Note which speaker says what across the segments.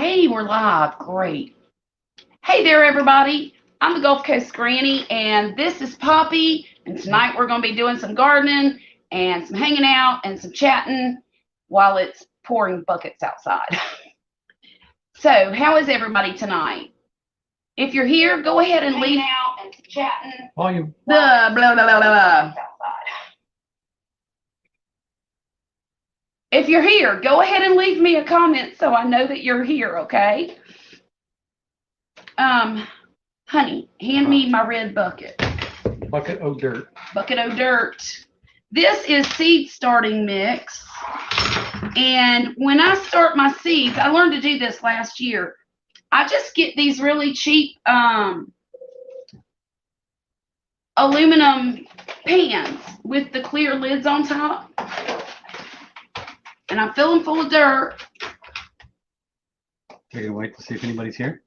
Speaker 1: Hey, we're live. Great. Hey there, everybody. I'm the Gulf Coast Granny, and this is Poppy. And tonight we're going to be doing some gardening and some hanging out and some chatting while it's pouring buckets outside. So, how is everybody tonight? If you're here, go ahead and leave out and chatting.
Speaker 2: Volume.
Speaker 1: Blah, blah, blah, blah, blah. If you're here, go ahead and leave me a comment so I know that you're here, okay? Honey, hand me my red bucket.
Speaker 2: Bucket of dirt.
Speaker 1: Bucket of dirt. This is seed starting mix. And when I start my seeds, I learned to do this last year. I just get these really cheap aluminum pans with the clear lids on top. And I fill them full of dirt.
Speaker 2: You're gonna wait to see if anybody's here?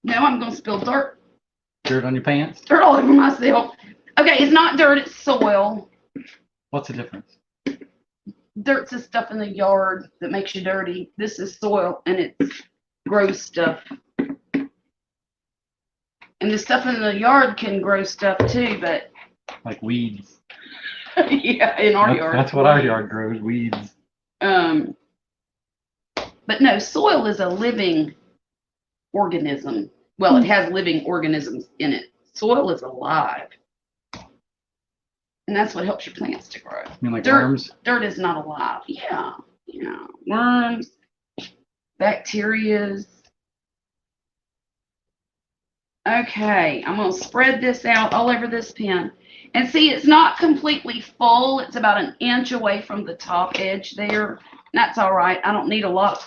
Speaker 1: No, I'm going to spill dirt.
Speaker 2: Dirt on your pants?
Speaker 1: Dirt all over myself. Okay, it's not dirt, it's soil.
Speaker 2: What's the difference?
Speaker 1: Dirt's the stuff in the yard that makes you dirty. This is soil, and it's gross stuff. And the stuff in the yard can grow stuff too, but
Speaker 2: Like weeds.
Speaker 1: yeah, in our yard.
Speaker 2: That's what our yard grows, weeds.
Speaker 1: But no, soil is a living organism. Well, it has living organisms in it. Soil is alive. And that's what helps your plants to grow.
Speaker 2: You mean like
Speaker 1: Dirt.
Speaker 2: worms?
Speaker 1: Dirt is not alive. Yeah. Worms, bacterias. Okay, I'm going to spread this out all over this pen. And see, it's not completely full. It's about an inch away from the top edge there. That's all right. I don't need a lot.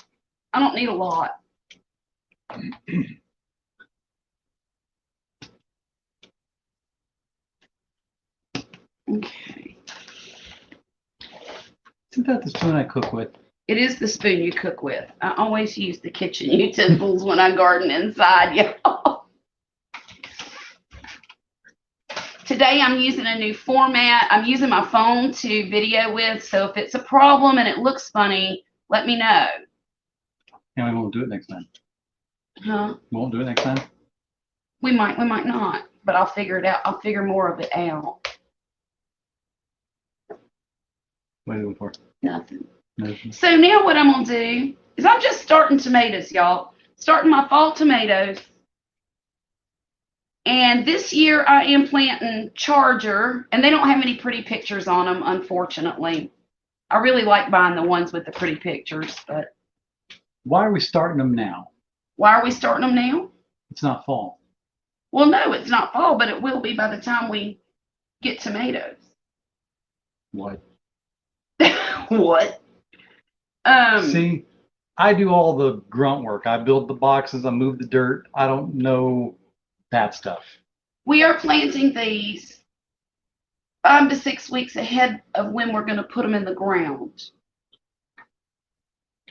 Speaker 1: Okay.
Speaker 2: Isn't that the spoon I cook with?
Speaker 1: It is the spoon you cook with. I always use the kitchen utensils when I garden inside, y'all. Today I'm using a new format. I'm using my phone to video with, so if it's a problem and it looks funny, let me know.
Speaker 2: And we won't do it next time.
Speaker 1: Huh?
Speaker 2: We won't do it next time?
Speaker 1: We might not, but I'll figure it out. I'll figure more of it out.
Speaker 2: What are you looking for?
Speaker 1: Nothing.
Speaker 2: Nothing.
Speaker 1: So now what I'm going to do is I'm just starting tomatoes, y'all. Starting my fall tomatoes. And this year I am planting Charger, and they don't have any pretty pictures on them, unfortunately. I really like buying the ones with the pretty pictures, but
Speaker 2: Why are we starting them now?
Speaker 1: why are we starting them now?
Speaker 2: It's not fall.
Speaker 1: Well, no, it's not fall, but it will be by the time we get tomatoes.
Speaker 2: What?
Speaker 1: What?
Speaker 2: See, I do all the grunt work. I build the boxes, I move the dirt. I don't know that stuff.
Speaker 1: We are planting these 5 to 6 weeks ahead of when we're going to put them in the ground.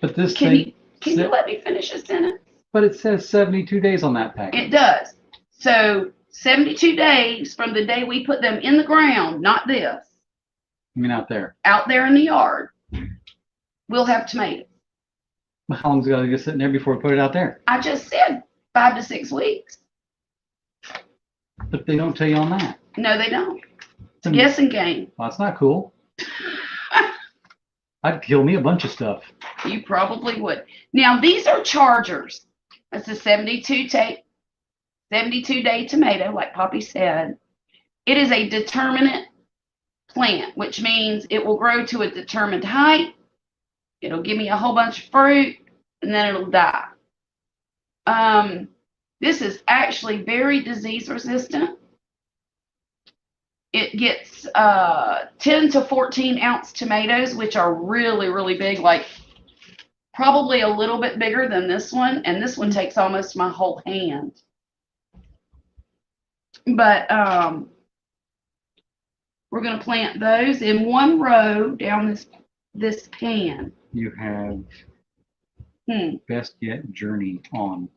Speaker 2: But this
Speaker 1: Can
Speaker 2: thing,
Speaker 1: you let me finish a sentence?
Speaker 2: but it says 72 days on that package.
Speaker 1: It does. So 72 days from the day we put them in the ground, not this,
Speaker 2: I mean out there.
Speaker 1: out there in the yard, we'll have tomatoes.
Speaker 2: How long's it got to get sitting there before we put it out there?
Speaker 1: I just said 5 to 6 weeks.
Speaker 2: But they don't tell you on that.
Speaker 1: No, they don't.
Speaker 2: It's a
Speaker 1: Guessing game.
Speaker 2: Well, that's not cool. I'd kill me a bunch of stuff.
Speaker 1: You probably would. Now, these are Chargers. That's a 72-day tomato, like Poppy said. It is a determinate plant, which means it will grow to a determined height. It'll give me a whole bunch of fruit, and then it'll die. This is actually very disease resistant. It gets 10 to 14 ounce tomatoes, which are really, really big, like probably a little bit bigger than this one. And this one takes almost my whole hand. But we're going to plant those in one row down this pan.
Speaker 2: You have Best Yet Journey on.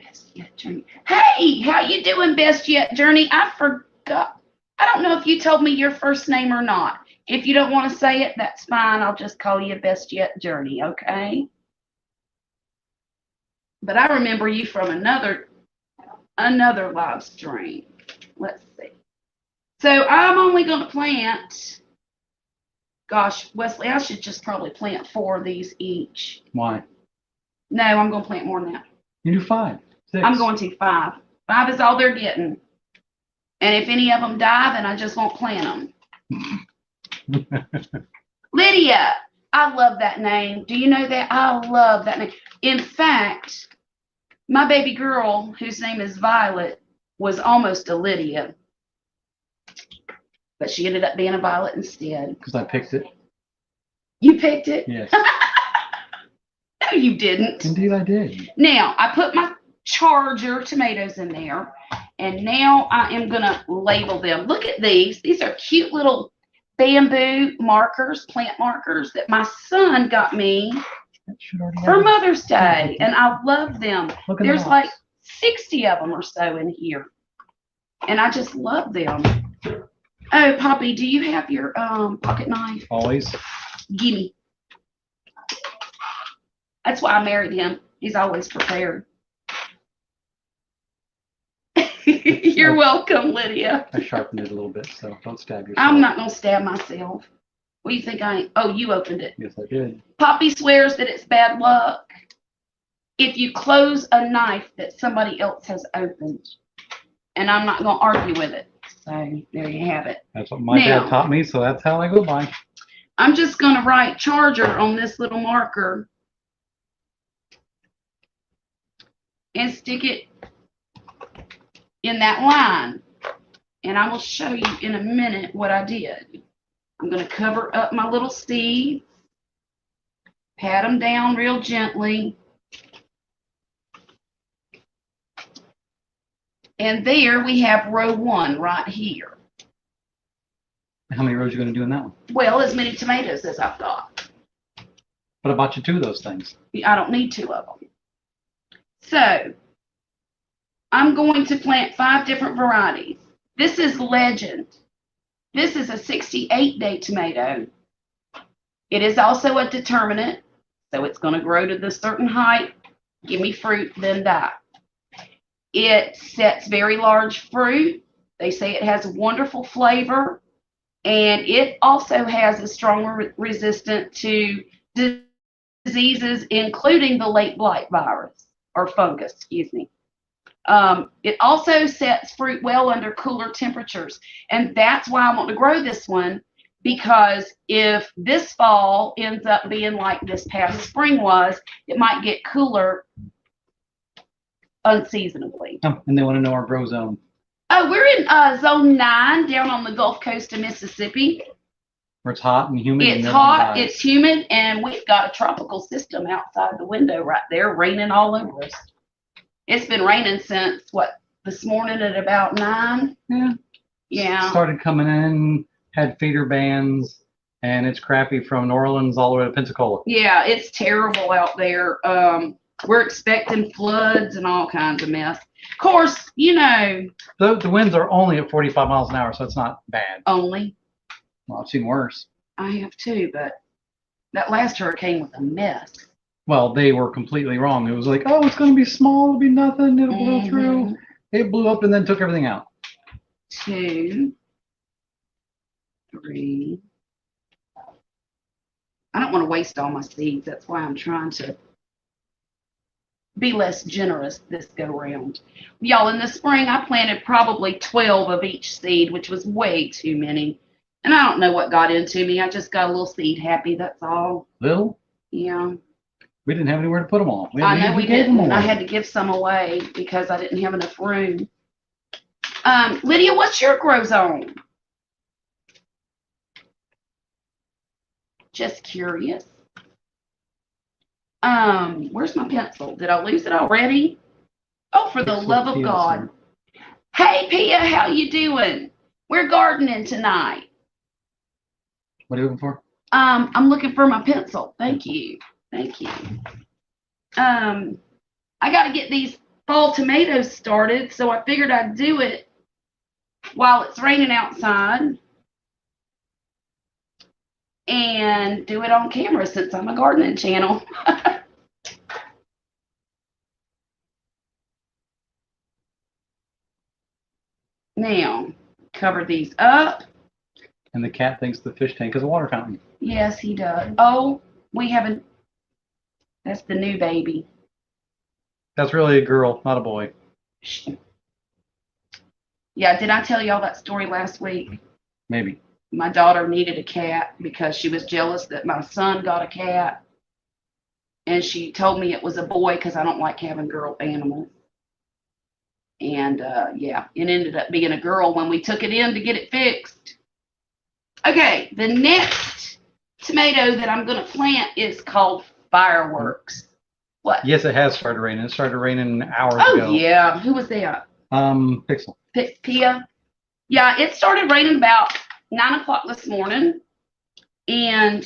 Speaker 1: Best Yet Journey. Hey, how you doing, Best Yet Journey? I forgot. I don't know if you told me your first name or not. If you don't want to say it, that's fine. I'll just call you Best Yet Journey, okay? But I remember you from another live stream. Let's see. So I'm only going to plant, gosh, Wesley, I should just probably plant 4 of these each.
Speaker 2: Why?
Speaker 1: No, I'm going to plant more than that.
Speaker 2: You do 5, 6.
Speaker 1: I'm going to 5. 5 is all they're getting. And if any of them die, then I just won't plant them. Lydia, I love that name. Do you know that? I love that name. In fact, my baby girl, whose name is Violet, was almost a Lydia. But she ended up being a Violet instead.
Speaker 2: Because I picked it.
Speaker 1: You picked it?
Speaker 2: Yes.
Speaker 1: No, you didn't.
Speaker 2: Indeed, I did.
Speaker 1: Now, I put my Charger tomatoes in there, and now I am going to label them. Look at these. These are cute little bamboo markers, plant markers that my son got me for Mother's Day, and I love them. There's like 60 of them or so in here, and I just love them. Oh, Poppy, do you have your pocket knife?
Speaker 2: Always.
Speaker 1: Gimme. That's why I married him. He's always prepared. You're welcome, Lydia.
Speaker 2: I sharpened it a little bit, so don't stab yourself.
Speaker 1: I'm not going to stab myself. What do you think I... Oh, you opened it.
Speaker 2: Yes, I did.
Speaker 1: Poppy swears that it's bad luck if you close a knife that somebody else has opened. And I'm not going to argue with it. So, there you have it.
Speaker 2: That's what my dad taught me, so that's how I go by.
Speaker 1: I'm just going to write Charger on this little marker and stick it in that line. And I will show you in a minute what I did. I'm going to cover up my little seeds, pat them down real gently. And there we have row 1 right here.
Speaker 2: How many rows are you going to do in that one?
Speaker 1: Well, as many tomatoes as I've got.
Speaker 2: What about you 2 of those things?
Speaker 1: I don't need 2 of them. So, I'm going to plant 5 different varieties. This is Legend. This is a 68-day tomato. It is also a determinate, so it's going to grow to this certain height, give me fruit, then die. It sets very large fruit. They say it has wonderful flavor, and it also has a strong resistance to diseases, including the late blight virus, or fungus, excuse me. It also sets fruit well under cooler temperatures, and that's why I want to grow this one, because if this fall ends up being like this past spring was, it might get cooler unseasonably.
Speaker 2: Oh, and they want to know our grow zone.
Speaker 1: Oh, we're in zone 9 down on the Gulf Coast of Mississippi.
Speaker 2: Where it's hot and humid.
Speaker 1: It's hot, it's humid, and we've got a tropical system outside the window right there, raining all over us. It's been raining since, what, this morning at about 9?
Speaker 2: Yeah.
Speaker 1: Yeah.
Speaker 2: Started coming in, had feeder bands, and it's crappy from New Orleans all the way to Pensacola.
Speaker 1: Yeah, it's terrible out there. We're expecting floods and all kinds of mess. Of course, you know.
Speaker 2: The winds are only at 45 miles an hour, so it's not bad.
Speaker 1: Only.
Speaker 2: Well, I've seen worse.
Speaker 1: I have too, but that last hurricane was a mess.
Speaker 2: Well, they were completely wrong. It was like, oh, it's going to be small, it'll be nothing, it'll blow through. It blew up and then took everything out.
Speaker 1: 2, 3. I don't want to waste all my seeds. That's why I'm trying to be less generous this go round. Y'all, in the spring, I planted probably 12 of each seed, which was way too many. And I don't know what got into me. I just got a little seed happy, that's all.
Speaker 2: Little?
Speaker 1: Yeah.
Speaker 2: We didn't have anywhere to put them all.
Speaker 1: I know we didn't. I had to give some away because I didn't have enough room. Lydia, what's your grow zone? Just curious. Where's my pencil? Did I lose it already? Oh, for the love of God. Hey, Pia, how you doing? We're gardening tonight.
Speaker 2: What are you looking for?
Speaker 1: I'm looking for my pencil. Thank you. Thank you. I got to get these fall tomatoes started, so I figured I'd do it while it's raining outside and do it on camera since I'm a gardening channel. Now, cover these up.
Speaker 2: And the cat thinks the fish tank is a water fountain.
Speaker 1: Yes, he does. Oh, that's the new baby.
Speaker 2: That's really a girl, not a boy.
Speaker 1: Yeah, did I tell y'all that story last week?
Speaker 2: Maybe.
Speaker 1: My daughter needed a cat because she was jealous that my son got a cat. And she told me it was a boy because I don't like having girl animals. And yeah, it ended up being a girl when we took it in to get it fixed. Okay, the next tomato that I'm going to plant is called Fireworks. What?
Speaker 2: Yes, it has started raining. It started raining hours ago.
Speaker 1: Oh, yeah. Who was that?
Speaker 2: Pixel.
Speaker 1: Pia? Yeah, it started raining about 9 o'clock this morning, and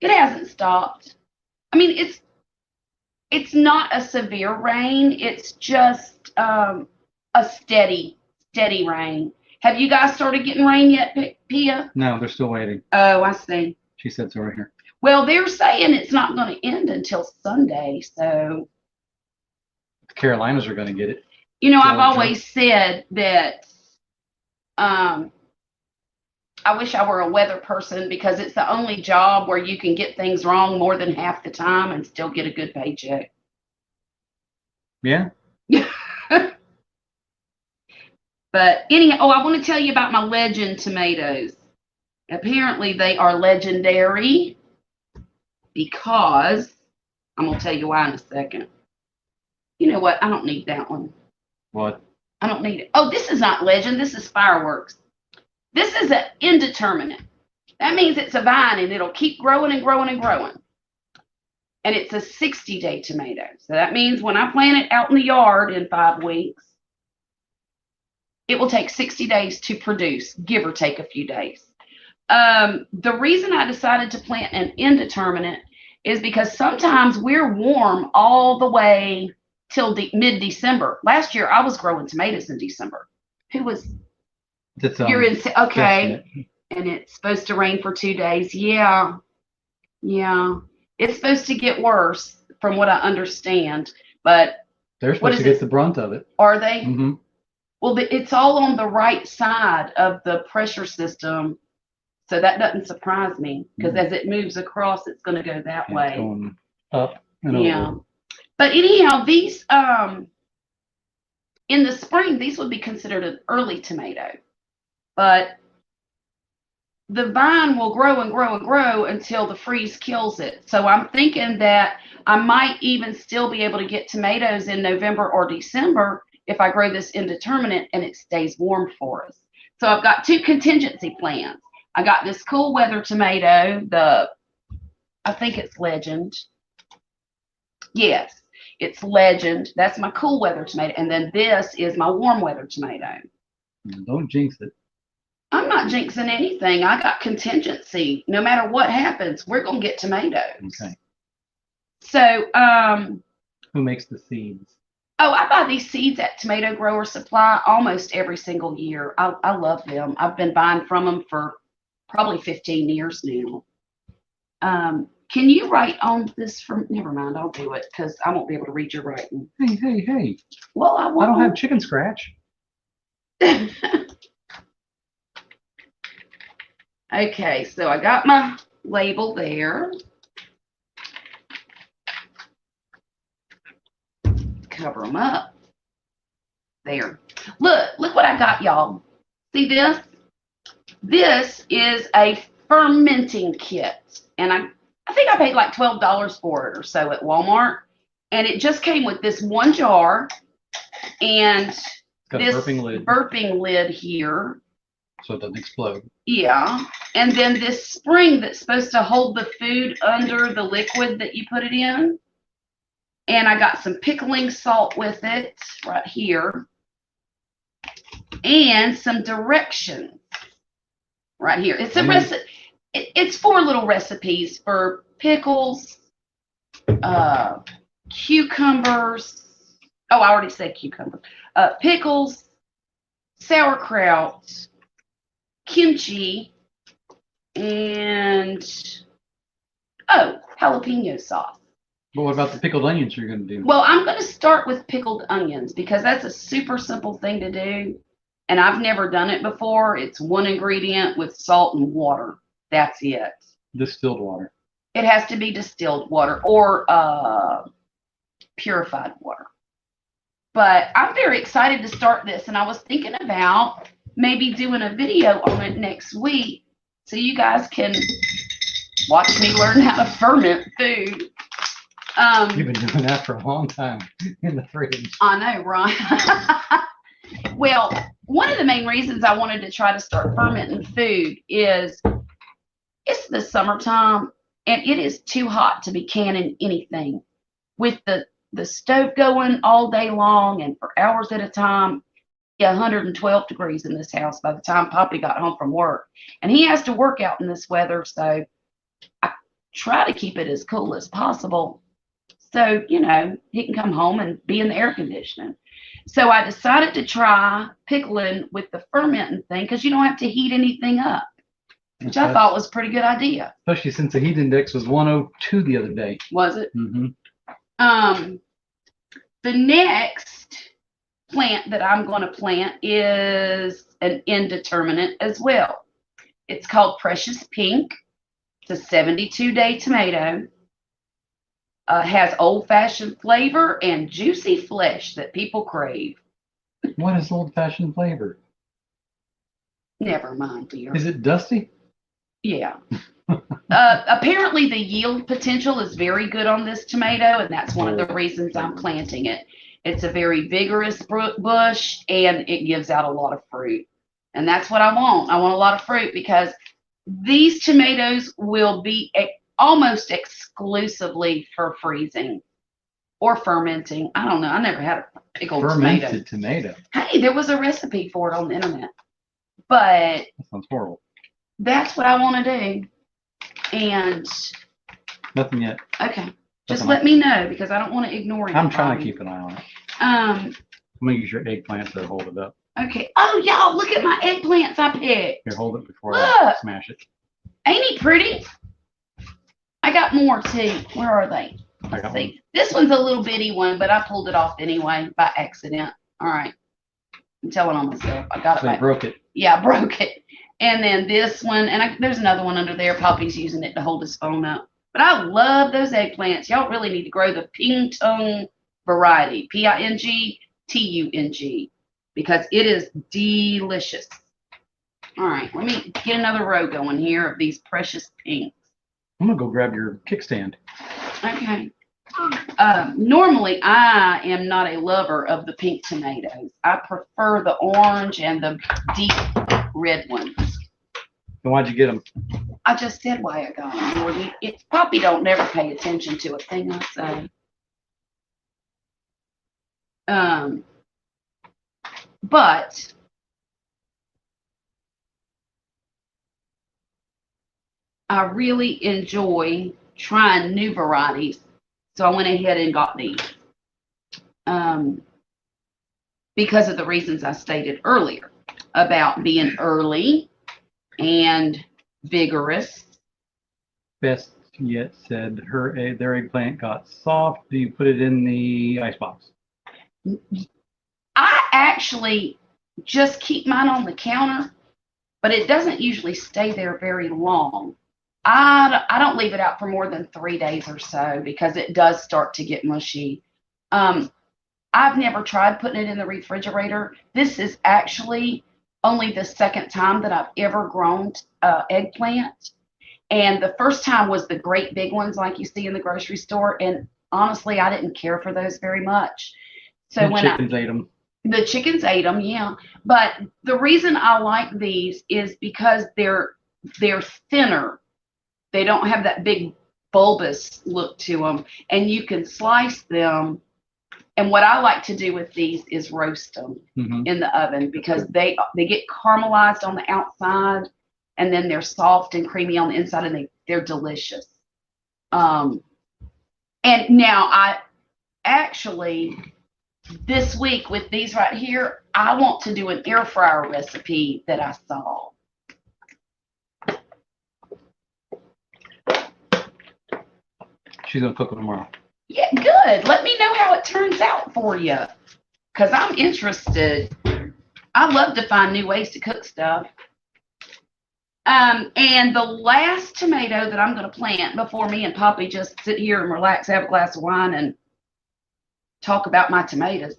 Speaker 1: it hasn't stopped. I mean, it's not a severe rain. It's just a steady rain. Have you guys started getting rain yet, Pia?
Speaker 2: No, they're still waiting.
Speaker 1: Oh, I see.
Speaker 2: She said so right here.
Speaker 1: Well, they're saying it's not going to end until Sunday, so.
Speaker 2: The Carolinas are going to get it.
Speaker 1: You know,
Speaker 2: Georgia.
Speaker 1: I've always said that I wish I were a weather person because it's the only job where you can get things wrong more than half the time and still get a good paycheck.
Speaker 2: Yeah.
Speaker 1: But anyhow, I want to tell you about my legend tomatoes. Apparently, they are legendary because I'm going to tell you why in a second. You know what? I don't need that one.
Speaker 2: What?
Speaker 1: I don't need it. Oh, this is not legend. This is Fireworks. This is an indeterminate. That means it's a vine and it'll keep growing and growing and growing. And it's a 60-day tomato. So that means when I plant it out in the yard in 5 weeks, it will take 60 days to produce, give or take a few days. The reason I decided to plant an indeterminate is because sometimes we're warm all the way till mid-December. Last year, I was growing tomatoes in December. Who was? You're in. Okay. And it's supposed to rain for 2 days. Yeah. It's supposed to get worse from what I understand, but
Speaker 2: they're supposed to get the brunt of it.
Speaker 1: Are they?
Speaker 2: Mm-hmm.
Speaker 1: Well, it's all on the right side of the pressure system, so that doesn't surprise me because as it moves across, it's going to go that way.
Speaker 2: Going up and over.
Speaker 1: But anyhow, these in the spring, these would be considered an early tomato, but the vine will grow and grow and grow until the freeze kills it. So I'm thinking that I might even still be able to get tomatoes in November or December if I grow this indeterminate and it stays warm for us. So I've got 2 contingency plans. I got this cool weather tomato, I think it's Legend. Yes, it's Legend. That's my cool weather tomato. And then this is my warm weather tomato.
Speaker 2: Don't jinx it.
Speaker 1: I'm not jinxing anything. I got contingency. No matter what happens, we're going to get tomatoes.
Speaker 2: Okay.
Speaker 1: So,
Speaker 2: who makes the seeds?
Speaker 1: Oh, I buy these seeds at Tomato Grower Supply almost every single year. I love them. I've been buying from them for probably 15 years now. Can you write on this never mind, I'll do it because I won't be able to read your writing.
Speaker 2: Hey.
Speaker 1: Well, I
Speaker 2: don't have chicken scratch.
Speaker 1: Okay, so I got my label there. Cover them up. There. Look what I got, y'all. See this? This is a fermenting kit. And I think I paid like $12 for it or so at Walmart. And it just came with this one jar and this burping lid here.
Speaker 2: So it doesn't explode.
Speaker 1: Yeah. And then this spring that's supposed to hold the food under the liquid that you put it in. And I got some pickling salt with it right here. And some directions right here. It's a recipe. It's 4 little recipes for pickles, cucumbers. Oh, I already said cucumbers. Pickles, sauerkraut, kimchi, and jalapeno sauce.
Speaker 2: But what about the pickled onions you're going to do?
Speaker 1: Well, I'm going to start with pickled onions because that's a super simple thing to do. And I've never done it before. It's one ingredient with salt and water. That's it.
Speaker 2: Distilled water.
Speaker 1: It has to be distilled water or purified water. But I'm very excited to start this. And I was thinking about maybe doing a video on it next week so you guys can watch me learn how to ferment food.
Speaker 2: You've been doing that for a long time in the fridge.
Speaker 1: I know, right? Well, one of the main reasons I wanted to try to start fermenting food is it's the summertime and it is too hot to be canning anything. With the stove going all day long and for hours at a time, 112 degrees in this house by the time Poppy got home from work. And he has to work out in this weather, so I try to keep it as cool as possible. So, you know, he can come home and be in the air conditioning. So I decided to try pickling with the fermenting thing because you don't have to heat anything up, which I thought was a pretty good idea.
Speaker 2: Especially since the heat index was 102 the other day.
Speaker 1: Was it?
Speaker 2: Mm-hmm.
Speaker 1: The next plant that I'm going to plant is an indeterminate as well. It's called Precious Pink. It's a 72-day tomato. Has old-fashioned flavor and juicy flesh that people crave.
Speaker 2: What is old-fashioned flavor?
Speaker 1: Never mind, dear.
Speaker 2: Is it dusty?
Speaker 1: Yeah. Apparently the yield potential is very good on this tomato, and that's one of the reasons I'm planting it. It's a very vigorous bush, and it gives out a lot of fruit. And that's what I want. I want a lot of fruit because these tomatoes will be almost exclusively for freezing or fermenting. I don't know. I never had a pickled
Speaker 2: fermented tomato.
Speaker 1: Hey, there was a recipe for it on the internet. But
Speaker 2: that sounds horrible.
Speaker 1: That's what I want to do. And
Speaker 2: nothing yet.
Speaker 1: Okay. Just let me know because I don't want to ignore it.
Speaker 2: I'm trying to keep an eye on it. I'm gonna use your eggplant to hold it up.
Speaker 1: Okay. Oh, y'all, look at my eggplants I picked.
Speaker 2: Here, hold it before I smash it.
Speaker 1: Ain't he pretty? I got more too. Where are they? Let's see. This one's a little bitty one, but I pulled it off anyway by accident. All right. I'm telling on myself. I got it back.
Speaker 2: Broke it.
Speaker 1: Yeah, I broke it. And then this one, and there's another one under there. Poppy's using it to hold his phone up. But I love those eggplants. Y'all really need to grow the Pingtung variety, Pingtung, because it is delicious. All right, let me get another row going here of these precious pinks.
Speaker 2: I'm gonna go grab your kickstand.
Speaker 1: Okay. Normally, I am not a lover of the pink tomatoes. I prefer the orange and the deep red ones.
Speaker 2: Then why'd you get them?
Speaker 1: I just said why I got them, Jordan. Poppy don't never pay attention to a thing I say. But I really enjoy trying new varieties. So I went ahead and got these. Because of the reasons I stated earlier about being early and vigorous.
Speaker 2: Best yet said their eggplant got soft. Do you put it in the icebox?
Speaker 1: I actually just keep mine on the counter, but it doesn't usually stay there very long. I don't leave it out for more than 3 days or so because it does start to get mushy. I've never tried putting it in the refrigerator. This is actually only the second time that I've ever grown eggplant. And the first time was the great big ones like you see in the grocery store. And honestly, I didn't care for those very much. So
Speaker 2: the chickens ate them.
Speaker 1: The chickens ate them, yeah. But the reason I like these is because they're thinner. They don't have that big bulbous look to them. And you can slice them. And what I like to do with these is roast them in the oven because they get caramelized on the outside and then they're soft and creamy on the inside and they're delicious. And now I actually, this week with these right here, I want to do an air fryer recipe that I saw.
Speaker 2: She's gonna cook it tomorrow.
Speaker 1: Yeah, good. Let me know how it turns out for you, because I'm interested. I love to find new ways to cook stuff. And the last tomato that I'm going to plant before me and Poppy just sit here and relax, have a glass of wine, and talk about my tomatoes.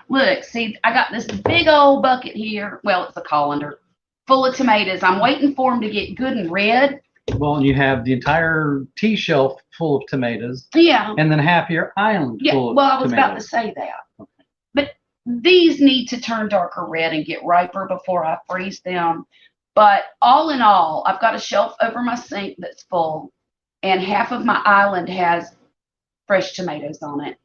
Speaker 1: Look, see, I got this big old bucket here. Well, it's a colander full of tomatoes. I'm waiting for them to get good and red.
Speaker 2: Well, and you have the entire tea shelf full of tomatoes.
Speaker 1: Yeah.
Speaker 2: And then half your island full of tomatoes.
Speaker 1: Well, I was about to say that. Okay. But these need to turn darker red and get riper before I freeze them. But all in all, I've got a shelf over my sink that's full, and half of my island has fresh tomatoes on it.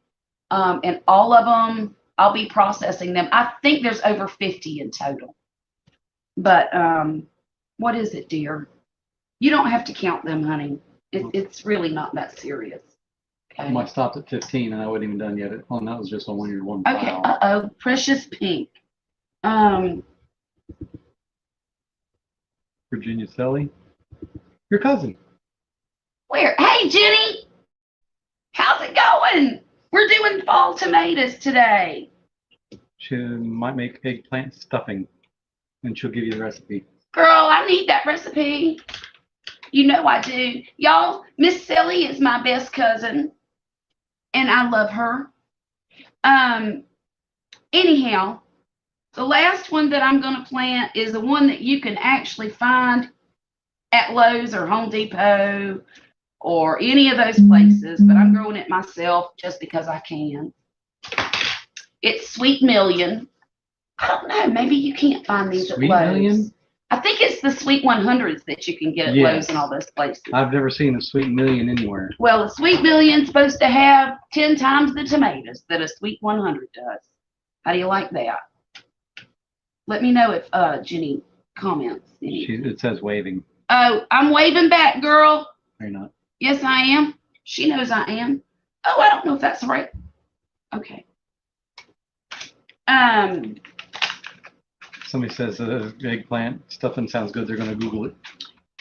Speaker 1: And all of them, I'll be processing them. I think there's over 50 in total. But what is it, dear? You don't have to count them, honey. It's really not that serious. Okay.
Speaker 2: I stopped at 15 and I wasn't even done yet. Oh, that was just on one
Speaker 1: Okay.
Speaker 2: file.
Speaker 1: Precious pink.
Speaker 2: Virginia Selly, your cousin.
Speaker 1: Where? Hey, Jenny. How's it going? We're doing fall tomatoes today.
Speaker 2: She might make eggplant stuffing, and she'll give you the recipe.
Speaker 1: Girl, I need that recipe. You know I do. Y'all, Miss Selly is my best cousin, and I love her. Anyhow, the last one that I'm going to plant is the one that you can actually find at Lowe's or Home Depot or any of those places, but I'm growing it myself just because I can. It's Sweet Million. I don't know. Maybe you can't find these at Lowe's. Sweet Million? I think it's the Sweet 100s that you can get at Lowe's and all those places.
Speaker 2: I've never seen a Sweet Million anywhere.
Speaker 1: Well, the Sweet Million's supposed to have 10 times the tomatoes that a Sweet 100 does. How do you like that? Let me know if Jenny comments.
Speaker 2: It says waving.
Speaker 1: Oh, I'm waving back, girl.
Speaker 2: Are you not?
Speaker 1: Yes, I am. She knows I am. Oh, I don't know if that's right. Okay.
Speaker 2: Somebody says eggplant stuffing sounds good. They're going to Google it.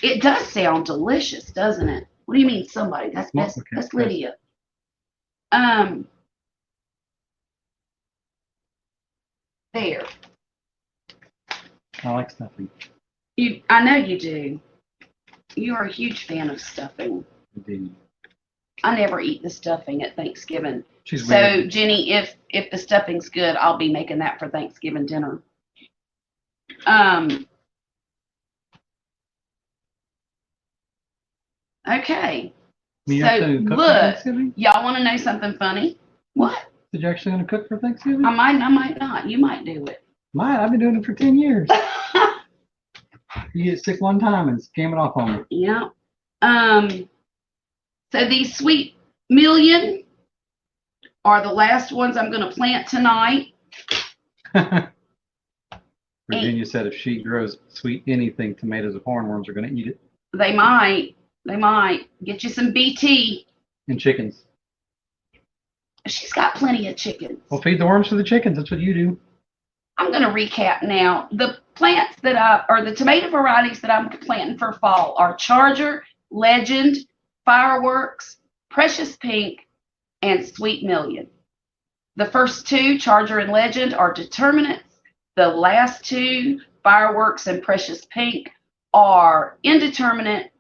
Speaker 1: It does sound delicious, doesn't it? What do you mean somebody? That's Lydia. There.
Speaker 2: I like stuffing.
Speaker 1: I know you do. You are a huge fan of stuffing.
Speaker 2: Indeed.
Speaker 1: I never eat the stuffing at Thanksgiving.
Speaker 2: She's
Speaker 1: so
Speaker 2: weird.
Speaker 1: Jenny, if the stuffing's good, I'll be making that for Thanksgiving dinner. Okay. So look, y'all want to know something funny? What?
Speaker 2: Did you actually going to cook for Thanksgiving?
Speaker 1: I might not. You might do it.
Speaker 2: I've been doing it for 10 years. You get sick one time and scam it off on me.
Speaker 1: Yeah. So these Sweet Million are the last ones I'm going to plant tonight.
Speaker 2: Virginia said if she grows sweet anything, tomatoes or hornworms are going to eat it.
Speaker 1: They might. Get you some BT.
Speaker 2: And chickens.
Speaker 1: She's got plenty of chickens.
Speaker 2: Well, feed the worms to the chickens. That's what you do.
Speaker 1: I'm going to recap now. The plants the tomato varieties that I'm planting for fall are Charger, Legend, Fireworks, Precious Pink, and Sweet Million. The first two, Charger and Legend, are determinants. The last two, Fireworks and Precious Pink, are indeterminate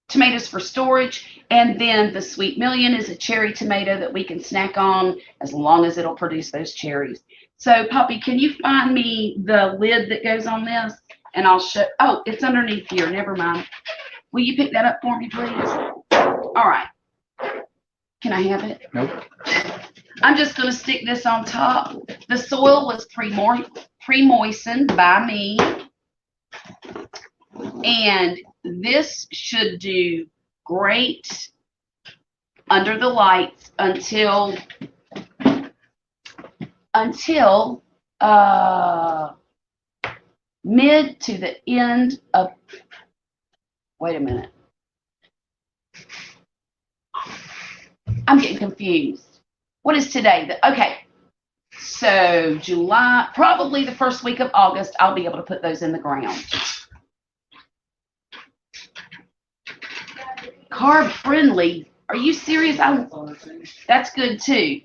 Speaker 1: tomatoes for storage. And then the Sweet Million is a cherry tomato that we can snack on as long as it'll produce those cherries. So, Poppy, can you find me the lid that goes on this? And I'll show. Oh, it's underneath here. Never mind. Will you pick that up for me, please? All right. Can I have it?
Speaker 2: Nope.
Speaker 1: I'm just going to stick this on top. The soil was pre-moistened by me. And this should do great under the lights until mid to the end of, wait a minute. I'm getting confused. What is today? Okay. So July, probably the first week of August, I'll be able to put those in the ground. Carb friendly. Are you serious? That's good too.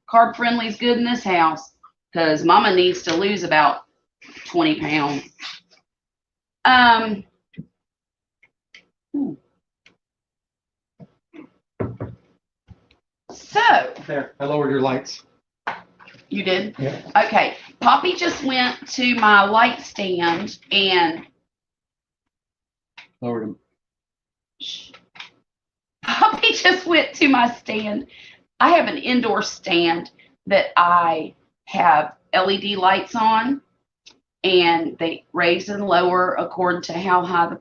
Speaker 1: Carb friendly is good in this house because Mama needs to lose about 20 pounds. So.
Speaker 2: There, I lowered your lights.
Speaker 1: You did?
Speaker 2: Yeah.
Speaker 1: Okay. Poppy just went to my light stand and.
Speaker 2: Lowered them.
Speaker 1: Poppy just went to my stand. I have an indoor stand that I have LED lights on, and they raise and lower according to how high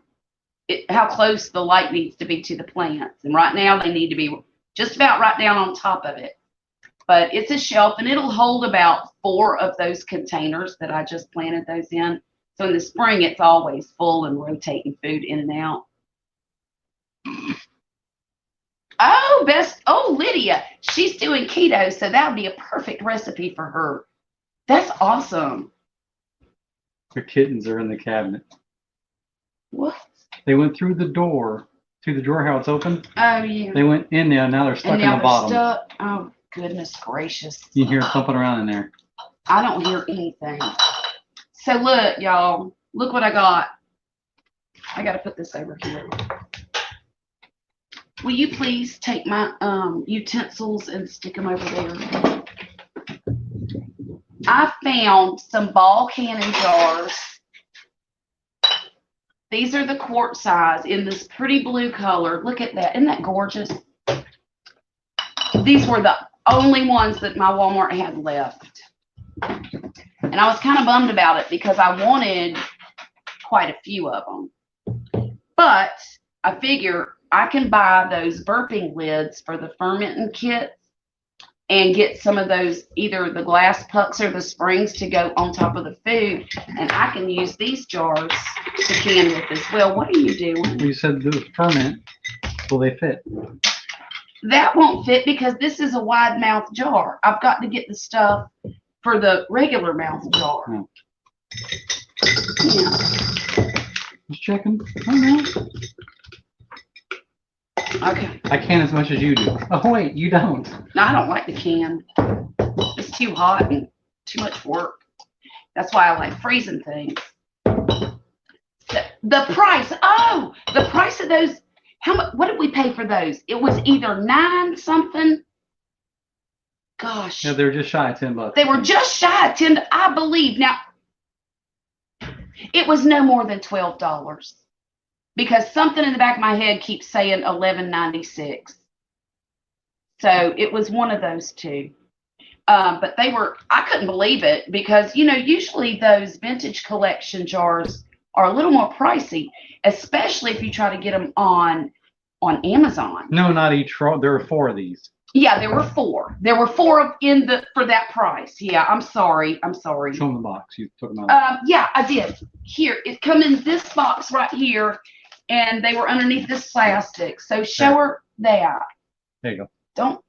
Speaker 1: how close the light needs to be to the plants. And right now they need to be just about right down on top of it. But it's a shelf, and it'll hold about 4 of those containers that I just planted those in. So in the spring, it's always full and rotating food in and out. Oh, Lydia, she's doing keto, so that would be a perfect recipe for her. That's awesome.
Speaker 2: The kittens are in the cabinet.
Speaker 1: What?
Speaker 2: They went through the door, to the drawer how it's open.
Speaker 1: Oh, yeah.
Speaker 2: They went in there, and now they're stuck in the bottom.
Speaker 1: Stuck. Oh, goodness gracious.
Speaker 2: You hear it thumping around in there.
Speaker 1: I don't hear anything. So look, y'all, look what I got. I got to put this over here. Will you please take my utensils and stick them over there? I found some ball cannon jars. These are the quart size in this pretty blue color. Look at that. Isn't that gorgeous? These were the only ones that my Walmart had left. And I was kind of bummed about it because I wanted quite a few of them. But I figure I can buy those burping lids for the fermenting kits and get some of those, either the glass pucks or the springs to go on top of the food. And I can use these jars to can with as well. What are you doing?
Speaker 2: You said the ferment. Will they fit?
Speaker 1: That won't fit because this is a wide mouth jar. I've got to get the stuff for the regular mouth jar.
Speaker 2: Oh.
Speaker 1: Yeah.
Speaker 2: Just checking. Oh, no.
Speaker 1: Okay.
Speaker 2: I can as much as you do. Oh, wait, you don't.
Speaker 1: No, I don't like the can. It's too hot and too much work. That's why I like freezing things. The price. Oh, the price of those. How much? What did we pay for those? It was either 9 something. Gosh.
Speaker 2: Yeah, they were just shy of $10.
Speaker 1: They were just shy of 10. I believe. Now, it was no more than $12 because something in the back of my head keeps saying $11.96. So it was one of those two. But they were. I couldn't believe it because usually those vintage collection jars are a little more pricey, especially if you try to get them on Amazon.
Speaker 2: No, not each. There are 4 of these.
Speaker 1: Yeah, there were 4. There were 4 for that price. Yeah, I'm sorry.
Speaker 2: Show them the box. You took them out.
Speaker 1: Yeah, I did. Here, it come in this box right here, and they were underneath this plastic. So show her that.
Speaker 2: There you go.
Speaker 1: Don't.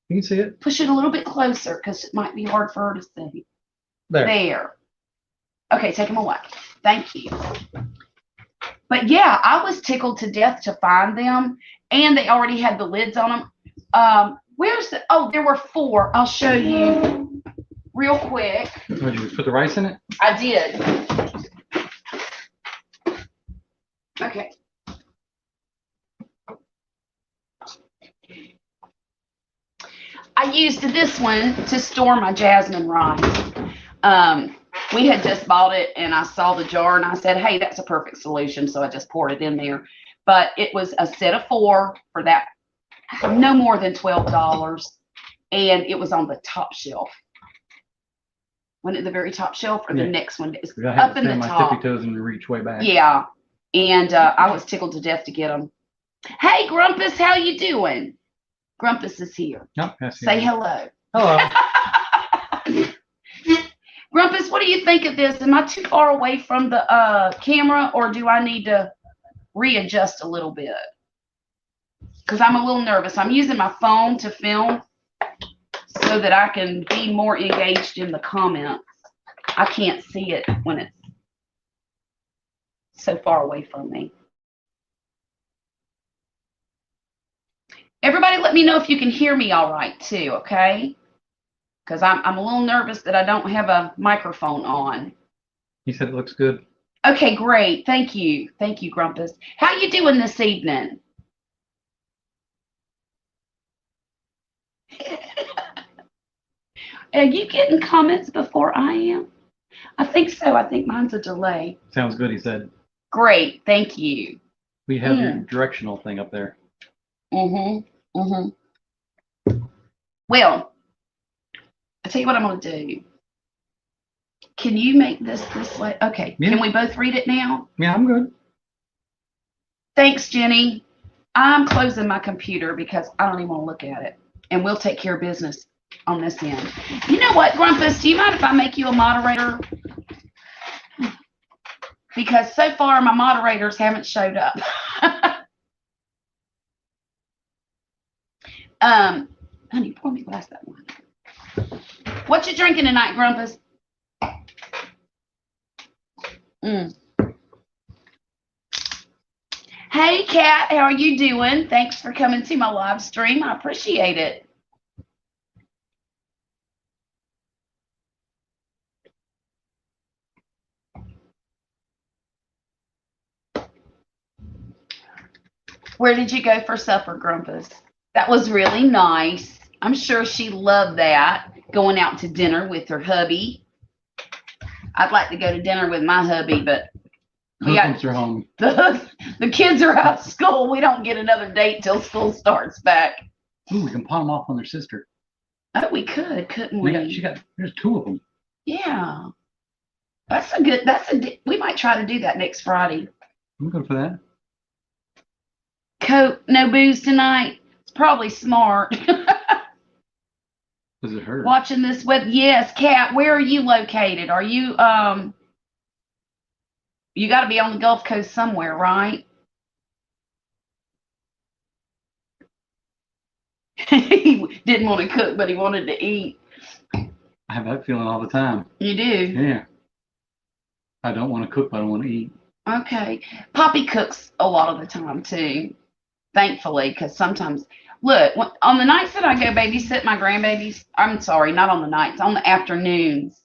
Speaker 2: You can see it.
Speaker 1: Push it a little bit closer because it might be hard for her to see.
Speaker 2: There.
Speaker 1: Okay, take them away. Thank you. But yeah, I was tickled to death to find them, and they already had the lids on them. There were 4. I'll show you real quick.
Speaker 2: Did you put the rice in it?
Speaker 1: I did. Okay. I used this one to store my jasmine rice. We had just bought it, and I saw the jar, and I said, hey, that's a perfect solution, so I just poured it in there. But it was a set of 4 for that, no more than $12, and it was on the top shelf. Went at the very top shelf, or the next one is up in the top.
Speaker 2: My tippy toes and reach way back.
Speaker 1: Yeah, and I was tickled to death to get them. Hey, Grumpus, how you doing? Grumpus is here.
Speaker 2: Oh,
Speaker 1: say hello.
Speaker 2: Hello.
Speaker 1: Grumpus, what do you think of this? Am I too far away from the camera, or do I need to readjust a little bit? Because I'm a little nervous. I'm using my phone to film. so that I can be more engaged in the comments. I can't see it when it's so far away from me. Everybody let me know if you can hear me all right too, okay? Because I'm a little nervous that I don't have a microphone on.
Speaker 2: He said it looks good.
Speaker 1: Okay, great. Thank you. Thank you, Grumpus. How you doing this evening? Are you getting comments before I am? I think so. I think mine's a delay.
Speaker 2: Sounds good, he said.
Speaker 1: Great. Thank you.
Speaker 2: We have your directional thing up there.
Speaker 1: Well, I'll tell you what I'm going to do. Can you make this way? Okay.
Speaker 2: Yeah.
Speaker 1: Can we both read it now?
Speaker 2: Yeah, I'm good.
Speaker 1: Thanks, Jenny. I'm closing my computer because I don't even want to look at it. And we'll take care of business on this end. You know what, Grumpus? Do you mind if I make you a moderator? Because so far my moderators haven't showed up. Honey, pour me a glass of that wine. What you drinking tonight, Grumpus? Hey, Kat, how are you doing? Thanks for coming to my live stream. I appreciate it. Where did you go for supper, Grumpus? That was really nice. I'm sure she loved that, going out to dinner with her hubby. I'd like to go to dinner with my hubby, but we got
Speaker 2: are home.
Speaker 1: The kids are out of school. We don't get another date till school starts back.
Speaker 2: Ooh, we can pawn them off on their sister.
Speaker 1: Oh, we could, couldn't we?
Speaker 2: There's two of them.
Speaker 1: Yeah. We might try to do that next Friday.
Speaker 2: I'm good for that.
Speaker 1: Coke, no booze tonight. It's probably smart.
Speaker 2: Does it hurt?
Speaker 1: Watching this with, yes, Kat, where are you located? Are you, you got to be on the Gulf Coast somewhere, right? He didn't want to cook, but he wanted to eat.
Speaker 2: I have that feeling all the time.
Speaker 1: You do?
Speaker 2: Yeah. I don't want to cook, but I want to eat.
Speaker 1: Okay. Poppy cooks a lot of the time, too. Thankfully, because sometimes, look, on the nights that I go babysit my grandbabies, I'm sorry, not on the nights, on the afternoons.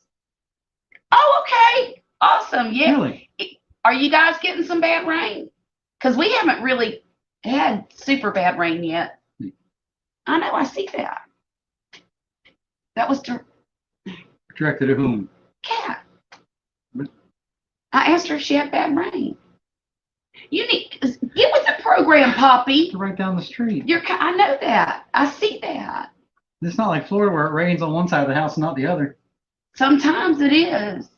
Speaker 1: Oh, okay. Awesome. Yeah.
Speaker 2: Really?
Speaker 1: Are you guys getting some bad rain? Because we haven't really had super bad rain yet. I know, I see that. That was
Speaker 2: directed at whom?
Speaker 1: Kat. I asked her if she had bad rain. You need get with the program, Poppy.
Speaker 2: It's right down the street.
Speaker 1: I know that. I see that.
Speaker 2: It's not like Florida where it rains on one side of the house and not the other.
Speaker 1: Sometimes it is.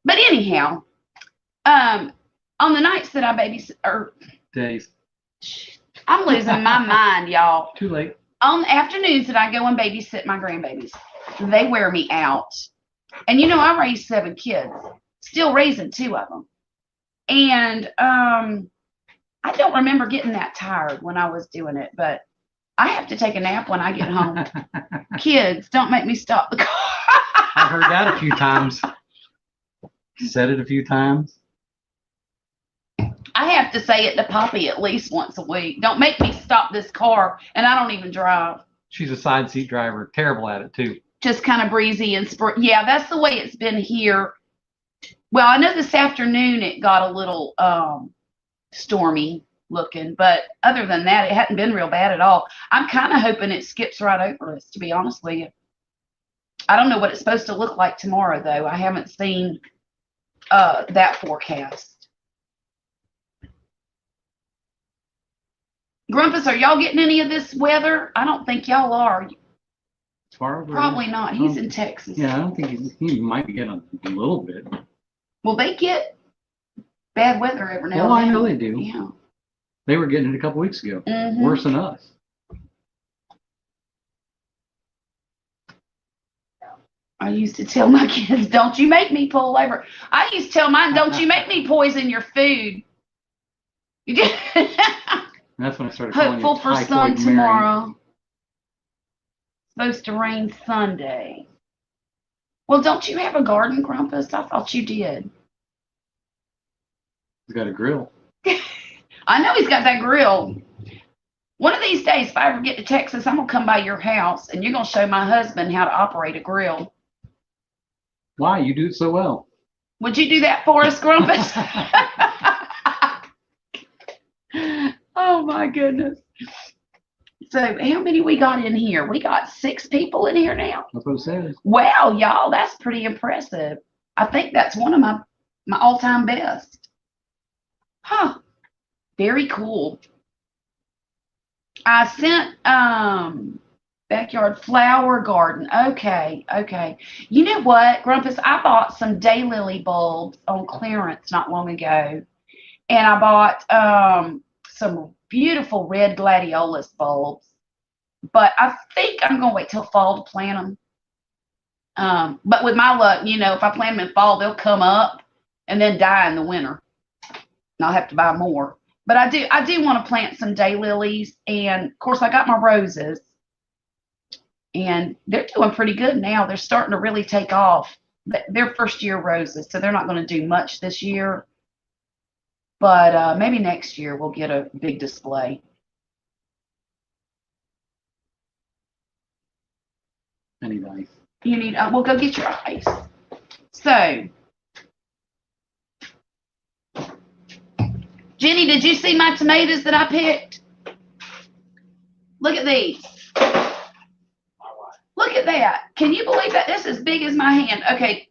Speaker 1: But anyhow, on the nights that I babysit, or
Speaker 2: days.
Speaker 1: I'm losing my mind, y'all.
Speaker 2: Too late.
Speaker 1: On the afternoons that I go and babysit my grandbabies, they wear me out. And you know, I raised 7 kids, still raising 2 of them. And I don't remember getting that tired when I was doing it, but I have to take a nap when I get home. Kids, don't make me stop the car.
Speaker 2: I've heard that a few times. Said it a few times.
Speaker 1: I have to say it to Poppy at least once a week. Don't make me stop this car, and I don't even drive.
Speaker 2: She's a side seat driver. Terrible at it, too.
Speaker 1: Just kind of breezy and yeah, that's the way it's been here. Well, I know this afternoon it got a little stormy looking, but other than that, it hadn't been real bad at all. I'm kind of hoping it skips right over us, to be honest with you. I don't know what it's supposed to look like tomorrow, though. I haven't seen that forecast. Grumpus, are y'all getting any of this weather? I don't think y'all are.
Speaker 2: As far as
Speaker 1: probably not. He's in Texas.
Speaker 2: Yeah, I don't think he might be getting a little bit.
Speaker 1: Well, they get bad weather every now and then.
Speaker 2: Oh, I know they do.
Speaker 1: Yeah.
Speaker 2: They were getting it a couple weeks ago.
Speaker 1: Mm-hmm.
Speaker 2: Worse than us.
Speaker 1: I used to tell my kids, don't you make me pull over. I used to tell mine, don't you make me poison your food.
Speaker 2: That's when I started calling
Speaker 1: Hopeful
Speaker 2: you
Speaker 1: for
Speaker 2: Typhoid
Speaker 1: sun
Speaker 2: Mary.
Speaker 1: tomorrow. Supposed to rain Sunday. Well, don't you have a garden, Grumpus? I thought you did.
Speaker 2: He's got a grill.
Speaker 1: I know he's got that grill. One of these days, if I ever get to Texas, I'm going to come by your house and you're going to show my husband how to operate a grill.
Speaker 2: Why? You do it so well.
Speaker 1: Would you do that for us, Grumpus? Oh, my goodness. So how many we got in here? We got 6 people in here now.
Speaker 2: That's what it says.
Speaker 1: Wow, y'all, that's pretty impressive. I think that's one of my all-time best. Huh. Very cool. I sent backyard flower garden. Okay. You know what, Grumpus? I bought some daylily bulbs on clearance not long ago. And I bought some beautiful red gladiolus bulbs. But I think I'm going to wait till fall to plant them. But with my luck, you know, if I plant them in fall, they'll come up and then die in the winter. And I'll have to buy more. But I do want to plant some daylilies. And, of course, I got my roses. And they're doing pretty good now. They're starting to really take off. They're first-year roses, so they're not going to do much this year. But maybe next year we'll get a big display.
Speaker 2: I need ice.
Speaker 1: You need, well, go get your ice. So, Jenny, did you see my tomatoes that I picked? Look at these. Look at that. Can you believe that? This is as big as my hand. Okay.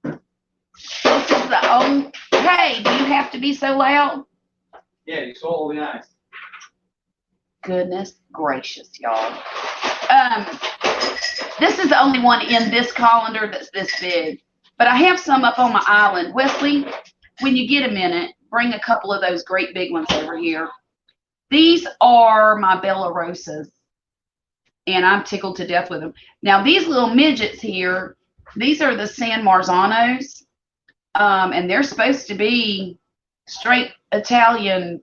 Speaker 1: This is the only. Hey, do you have to be so loud?
Speaker 2: Yeah, you swallow the ice.
Speaker 1: Goodness gracious, y'all. This is the only one in this colander that's this big. But I have some up on my island. Wesley, when you get a minute, bring a couple of those great big ones over here. These are my Bella Rosas. And I'm tickled to death with them. Now, these little midgets here, these are the San Marzanos. And they're supposed to be straight Italian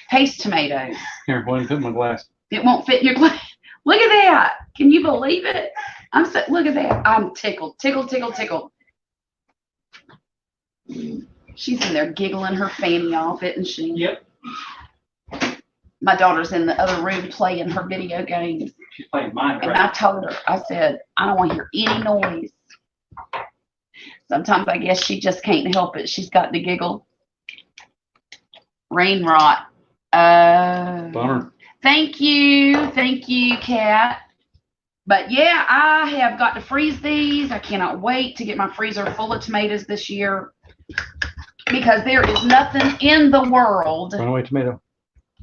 Speaker 1: paste tomatoes.
Speaker 2: Here, why don't you put in my glass?
Speaker 1: It won't fit in your glass. Look at that. Can you believe it? Look at that. I'm tickled. Tickled. She's in there giggling her fanny off, isn't she?
Speaker 2: Yep.
Speaker 1: My daughter's in the other room playing her video games.
Speaker 2: She's playing Minecraft.
Speaker 1: And I told her, I said, I don't want to hear any noise. Sometimes I guess she just can't help it. She's got to giggle. Rain rot.
Speaker 2: Bummer.
Speaker 1: Thank you, Kat. But yeah, I have got to freeze these. I cannot wait to get my freezer full of tomatoes this year because there is nothing in the world
Speaker 2: Runaway tomato.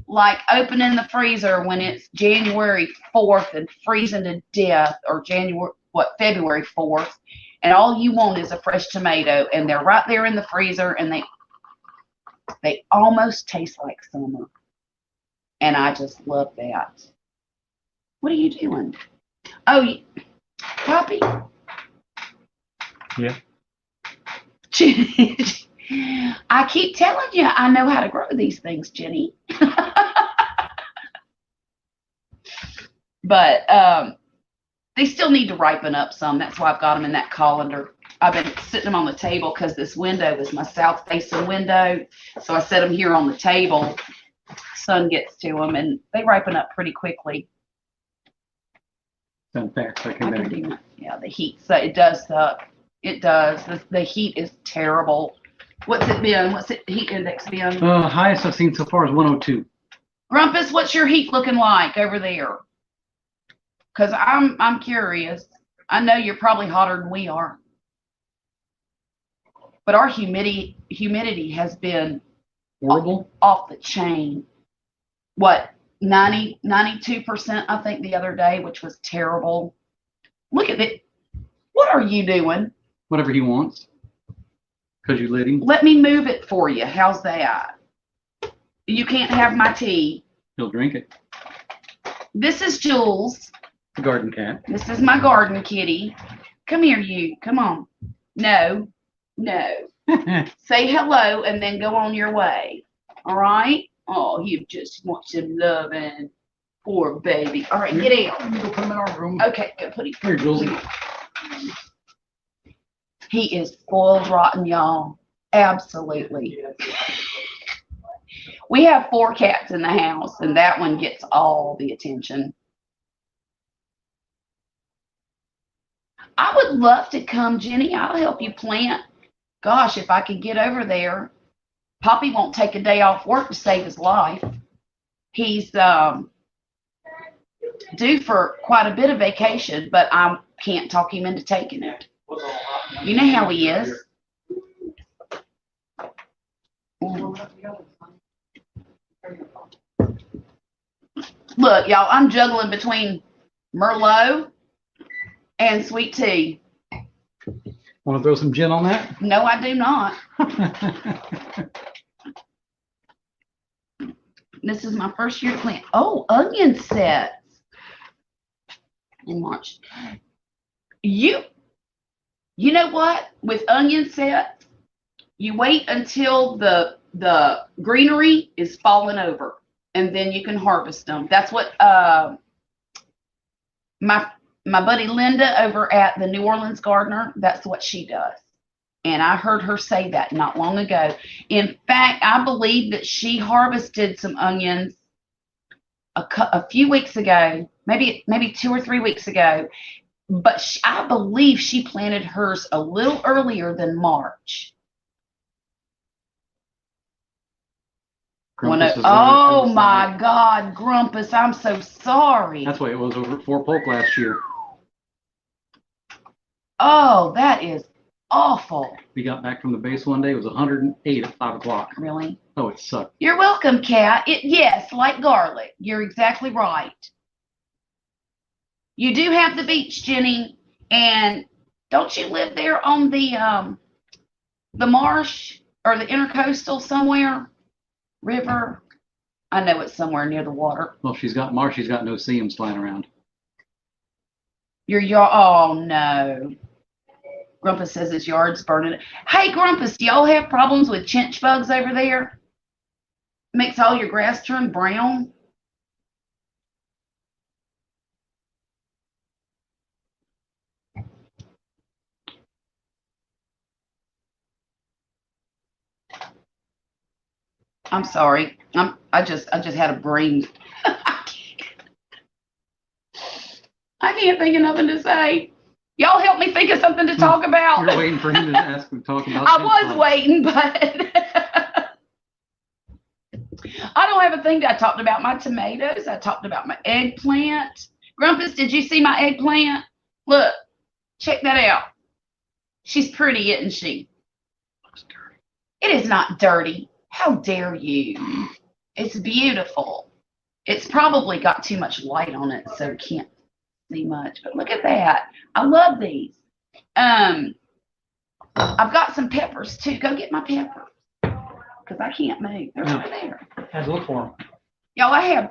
Speaker 1: like opening the freezer when it's January 4th and freezing to death, or February 4th, and all you want is a fresh tomato, and they're right there in the freezer, and they almost taste like summer. And I just love that. What are you doing? Oh, Poppy?
Speaker 2: Yeah.
Speaker 1: I keep telling you, I know how to grow these things, Jenny. But they still need to ripen up some. That's why I've got them in that colander. I've been sitting them on the table because this window is my south-facing window. So I set them here on the table. Sun gets to them, and they ripen up pretty quickly.
Speaker 2: Sounds fast.
Speaker 1: Yeah, the heat. So it does suck. It does. The heat is terrible. What's it been? What's the heat index been?
Speaker 2: Highest I've seen so far is 102.
Speaker 1: Grumpus, what's your heat looking like over there? Because I'm curious. I know you're probably hotter than we are. But our humidity has been
Speaker 2: Horrible.
Speaker 1: Off the chain. What, 92%, I think, the other day, which was terrible. Look at it. What are you doing?
Speaker 2: Whatever he wants. Because you let him.
Speaker 1: Let me move it for you. How's that? You can't have my tea.
Speaker 2: He'll drink it.
Speaker 1: This is Jules.
Speaker 2: The garden cat.
Speaker 1: This is my garden kitty. Come here, you. Come on. No. Say hello and then go on your way. All right? Oh, you just want some loving. Poor baby. All right, get out.
Speaker 2: Let me go put him in our room.
Speaker 1: Okay, go put him.
Speaker 2: Here, Jules.
Speaker 1: He is spoiled rotten, y'all. Absolutely. We have 4 cats in the house, and that one gets all the attention. I would love to come, Jenny. I'll help you plant. Gosh, if I could get over there. Poppy won't take a day off work to save his life. He's due for quite a bit of vacation, but I can't talk him into taking it. You know how he is. Look, y'all, I'm juggling between Merlot and sweet tea.
Speaker 2: Want to throw some gin on that?
Speaker 1: No, I do not. This is my first year to plant. Oh, onion sets in March. You know what? With onion sets, you wait until the greenery is falling over, and then you can harvest them. That's what my buddy Linda over at the New Orleans Gardener, that's what she does. And I heard her say that not long ago. In fact, I believe that she harvested some onions a few weeks ago, maybe 2 or 3 weeks ago. But I believe she planted hers a little earlier than March. Oh my God, Grumpus, I'm so sorry.
Speaker 2: That's why it was over at Fort Polk last year.
Speaker 1: Oh, that is awful.
Speaker 2: We got back from the base one day. It was 108 at 5 o'clock.
Speaker 1: Really?
Speaker 2: Oh, it sucked.
Speaker 1: You're welcome, Kat. Yes, like garlic. You're exactly right. You do have the beach, Jenny, and don't you live there on the marsh or the intercoastal somewhere? River? I know it's somewhere near the water.
Speaker 2: Well, she's got marsh. She's got no seams flying around.
Speaker 1: Your yard? Oh no. Grumpus says his yard's burning. Hey, Grumpus, do y'all have problems with chinch bugs over there? Makes all your grass turn brown. I'm sorry. I just had a brain. I can't think of nothing to say. Y'all help me think of something to talk about.
Speaker 2: You're waiting for him to ask and talk about.
Speaker 1: I was waiting, but I don't have a thing. I talked about my tomatoes. I talked about my eggplant. Grumpus, did you see my eggplant? Look, check that out. She's pretty, isn't she? It is not dirty. How dare you? It's beautiful. It's probably got too much light on it, so you can't see much. But look at that. I love these. I've got some peppers too. Go get my peppers, because I can't move. They're over there.
Speaker 2: I had to look for them.
Speaker 1: Y'all, I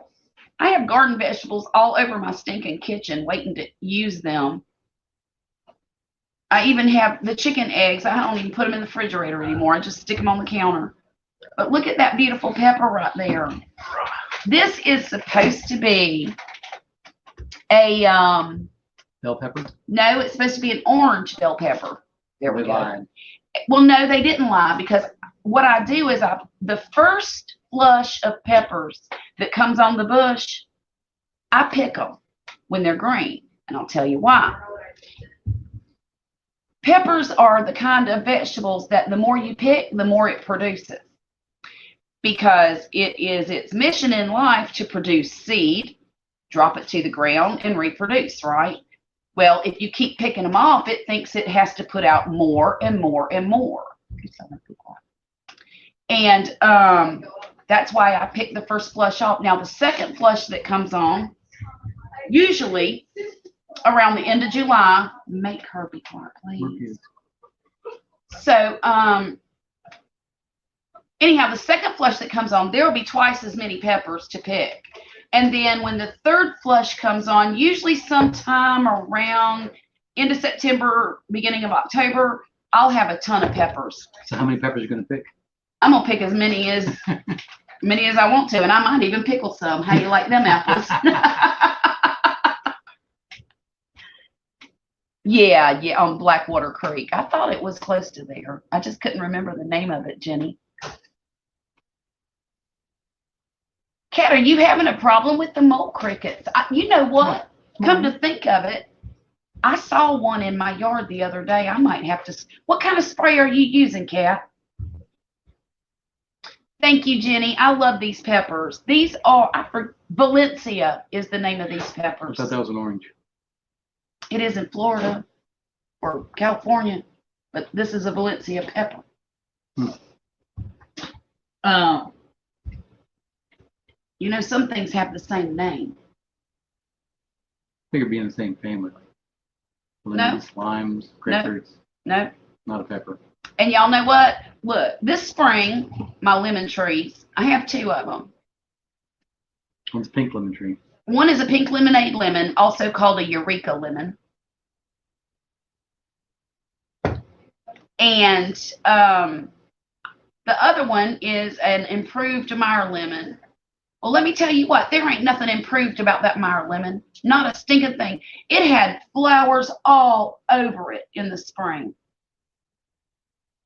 Speaker 1: have garden vegetables all over my stinking kitchen waiting to use them. I even have the chicken eggs. I don't even put them in the refrigerator anymore. I just stick them on the counter. But look at that beautiful pepper right there. This is supposed to be a
Speaker 2: bell pepper?
Speaker 1: No, it's supposed to be an orange bell pepper. There we go.
Speaker 2: Lied.
Speaker 1: Well, no, they didn't lie, because what I do is the first flush of peppers that comes on the bush, I pick them when they're green, and I'll tell you why. Peppers are the kind of vegetables that the more you pick, the more it produces, because it is its mission in life to produce seed, drop it to the ground, and reproduce, right? Well, if you keep picking them off, it thinks it has to put out more and more and more. And that's why I picked the first flush off. Now, the second flush that comes on, usually around the end of July, make her be quiet, please. So, anyhow, the second flush that comes on, there will be twice as many peppers to pick. And then when the third flush comes on, usually sometime around end of September, beginning of October, I'll have a ton of peppers.
Speaker 2: So how many peppers are you going to pick?
Speaker 1: I'm going to pick as many as many as I want to, and I might even pickle some. How you like them apples? Yeah, on Blackwater Creek. I thought it was close to there. I just couldn't remember the name of it, Jenny. Kat, are you having a problem with the mole crickets? You know what? Come to think of it, I saw one in my yard the other day. I might have to. What kind of spray are you using, Kat? Thank you, Jenny. I love these peppers. These are, Valencia is the name of these
Speaker 2: I
Speaker 1: peppers.
Speaker 2: thought that was an orange.
Speaker 1: It is in Florida or California, but this is a Valencia pepper. You know, some things have the same name.
Speaker 2: I think it'd be in the same family. Lemons, limes, grapefruits.
Speaker 1: No.
Speaker 2: Not a pepper.
Speaker 1: And y'all know what? Look, this spring, my lemon trees, I have 2 of them.
Speaker 2: One's a pink lemon tree.
Speaker 1: One is a pink lemonade lemon, also called a Eureka lemon. And the other one is an improved Meyer lemon. Well, let me tell you what, there ain't nothing improved about that Meyer lemon. Not a stinking thing. It had flowers all over it in the spring.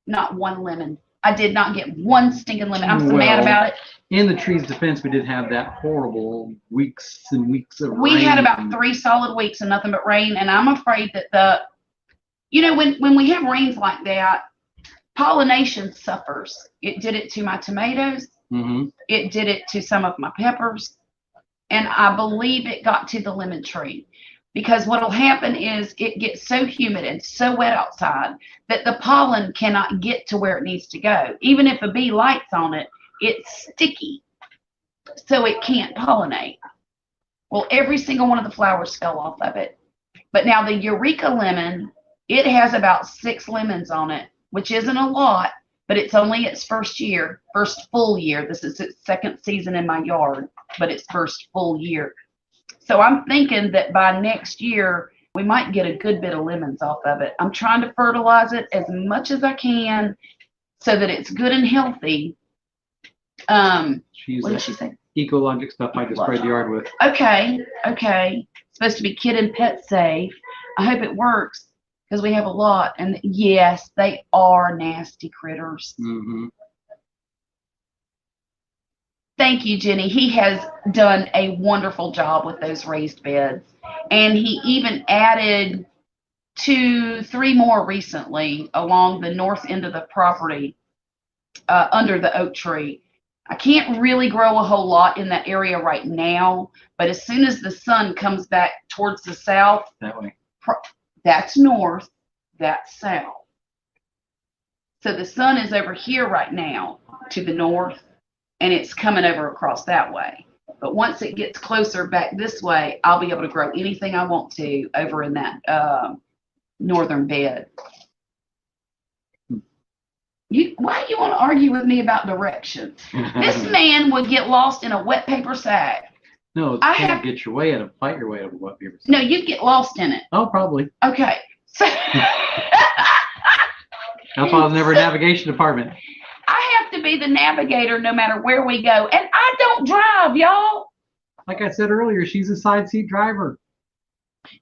Speaker 1: Not one lemon. I did not get one stinking lemon. I'm so mad about it.
Speaker 2: In the tree's defense, we did have that horrible weeks and weeks of rain.
Speaker 1: We had about 3 solid weeks of nothing but rain, and I'm afraid that when we have rains like that, pollination suffers. It did it to my tomatoes.
Speaker 2: Mm-hmm.
Speaker 1: It did it to some of my peppers, and I believe it got to the lemon tree. Because what will happen is it gets so humid and so wet outside that the pollen cannot get to where it needs to go. Even if a bee lights on it, it's sticky, so it can't pollinate. Well, every single one of the flowers fell off of it. But now the Eureka lemon, it has about 6 lemons on it, which isn't a lot, but it's only its first full year. This is its 2nd season in my yard, but its first full year. So I'm thinking that by next year, we might get a good bit of lemons off of it. I'm trying to fertilize it as much as I can so that it's good and healthy. What did she say?
Speaker 2: Ecologic stuff I just sprayed the yard with.
Speaker 1: Okay. Supposed to be kid and pet safe. I hope it works because we have a lot. And yes, they are nasty critters.
Speaker 2: Mm-hmm.
Speaker 1: Thank you, Jenny. He has done a wonderful job with those raised beds. And he even added 2, 3 more recently along the north end of the property under the oak tree. I can't really grow a whole lot in that area right now, but as soon as the sun comes back towards the south,
Speaker 2: that way.
Speaker 1: That's north, that's south. So the sun is over here right now to the north, and it's coming over across that way. But once it gets closer back this way, I'll be able to grow anything I want to over in that northern bed. Why do you want to argue with me about directions? This man would get lost in a wet paper sack.
Speaker 2: No, you can't get your way out of, fight your way out of a wet paper sack.
Speaker 1: No, you'd get lost in it.
Speaker 2: Oh, probably.
Speaker 1: Okay. So
Speaker 2: that's why I was never a navigation department.
Speaker 1: I have to be the navigator no matter where we go. And I don't drive, y'all.
Speaker 2: Like I said earlier, she's a side seat driver.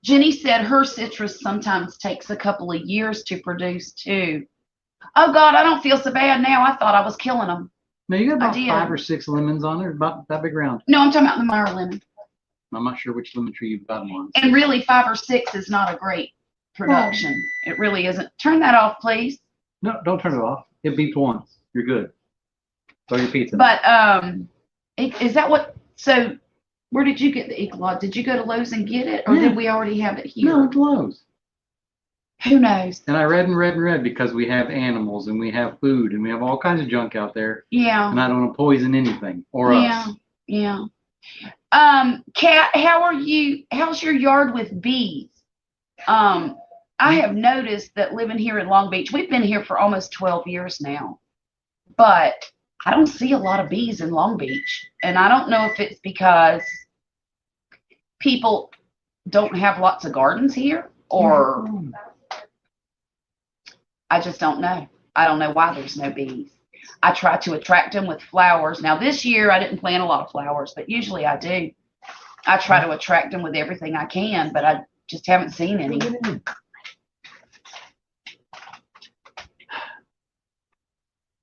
Speaker 1: Jenny said her citrus sometimes takes a couple of years to produce too. Oh God, I don't feel so bad now. I thought I was killing them.
Speaker 2: No, you got about 5 or 6 lemons on there, about that big round.
Speaker 1: No, I'm talking about the Meyer lemon.
Speaker 2: I'm not sure which lemon tree you've got them on.
Speaker 1: And really, 5 or 6 is not a great production. It really isn't. Turn that off, please.
Speaker 2: No, don't turn it off. It beeps once. You're good. Throw your pizza.
Speaker 1: But is that what? So, where did you get the Ecolog? Did you go to Lowe's and get it, or did we already have it here?
Speaker 2: No, it's Lowe's.
Speaker 1: Who knows?
Speaker 2: And I read and read and read because we have animals and we have food and we have all kinds of junk out there.
Speaker 1: Yeah.
Speaker 2: And I don't want to poison anything or us.
Speaker 1: Yeah. Kat, how are you? How's your yard with bees? I have noticed that living here in Long Beach, we've been here for almost 12 years now, but I don't see a lot of bees in Long Beach. And I don't know if it's because people don't have lots of gardens here or I just don't know. I don't know why there's no bees. I try to attract them with flowers. Now this year I didn't plant a lot of flowers, but usually I do. I try to attract them with everything I can, but I just haven't seen any.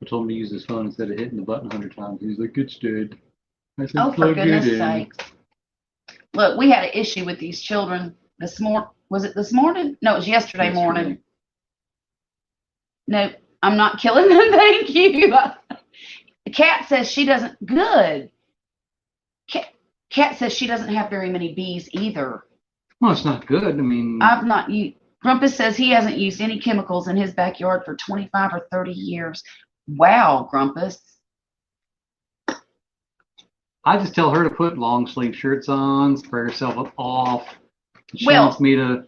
Speaker 3: I told him to use his phone instead of hitting the button 100 times. He's like, it's dead. I said,
Speaker 1: Oh, for
Speaker 3: plug it
Speaker 1: goodness
Speaker 3: in.
Speaker 1: sakes. Look, we had an issue with these children this morning. Was it this morning? No, it was yesterday morning. No, I'm not killing them. Thank you. The cat says she doesn't. Good. Cat says she doesn't have very many bees either.
Speaker 3: Well, it's not good. I mean,
Speaker 1: I've not used. Grumpus says he hasn't used any chemicals in his backyard for 25 or 30 years. Wow, Grumpus.
Speaker 3: I just tell her to put long sleeve shirts on, spray herself off. She
Speaker 1: Well,
Speaker 3: wants me to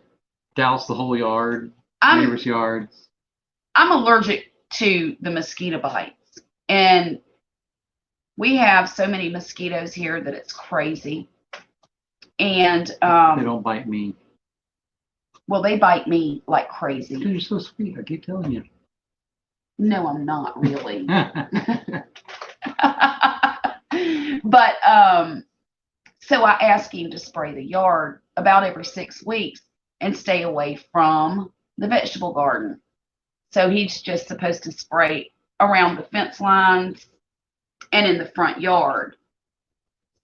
Speaker 3: douse the whole yard, neighbors' yards.
Speaker 1: I'm allergic to the mosquito bites, and we have so many mosquitoes here that it's crazy. And
Speaker 3: They don't bite me.
Speaker 1: well, they bite me like crazy.
Speaker 3: Dude, you're so sweet. I keep telling you.
Speaker 1: No, I'm not really. But so I ask him to spray the yard about every 6 weeks and stay away from the vegetable garden. So he's just supposed to spray around the fence lines and in the front yard.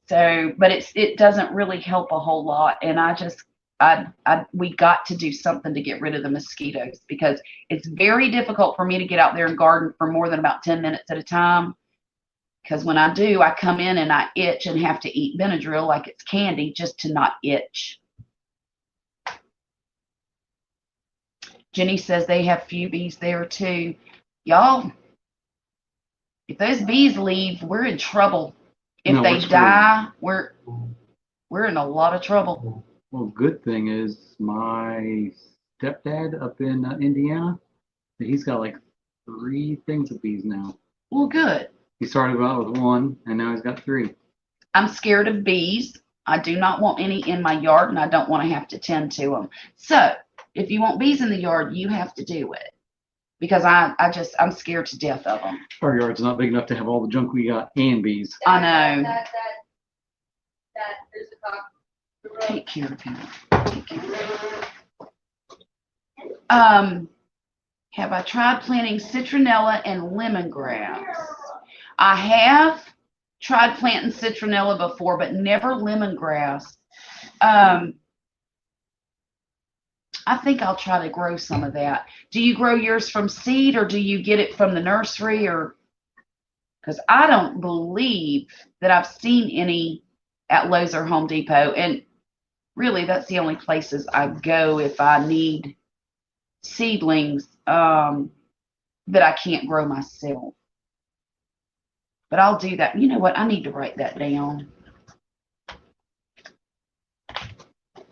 Speaker 1: So, but it doesn't really help a whole lot. And we got to do something to get rid of the mosquitoes, because it's very difficult for me to get out there and garden for more than about 10 minutes at a time. Because when I do, I come in and I itch and have to eat Benadryl like it's candy just to not itch. Jenny says they have few bees there too. Y'all, if those bees leave, we're in trouble. If
Speaker 3: No,
Speaker 1: they
Speaker 3: we're
Speaker 1: die, we're in a lot of trouble.
Speaker 3: Well, good thing is my stepdad up in Indiana, he's got like 3 things of bees now.
Speaker 1: Well, good.
Speaker 3: He started out with 1, and now he's got 3.
Speaker 1: I'm scared of bees. I do not want any in my yard, and I don't want to have to tend to them. So if you want bees in the yard, you have to do it, because I'm scared to death of them.
Speaker 3: Our yard's not big enough to have all the junk we got and bees.
Speaker 1: I know.
Speaker 4: That there's a cop.
Speaker 1: Take care of him. Take care of him. Have I tried planting citronella and lemongrass? I have tried planting citronella before, but never lemongrass. I think I'll try to grow some of that. Do you grow yours from seed, or do you get it from the nursery? Or because I don't believe that I've seen any at Lowe's or Home Depot, and really that's the only places I go if I need seedlings that I can't grow myself. But I'll do that. You know what? I need to write that down.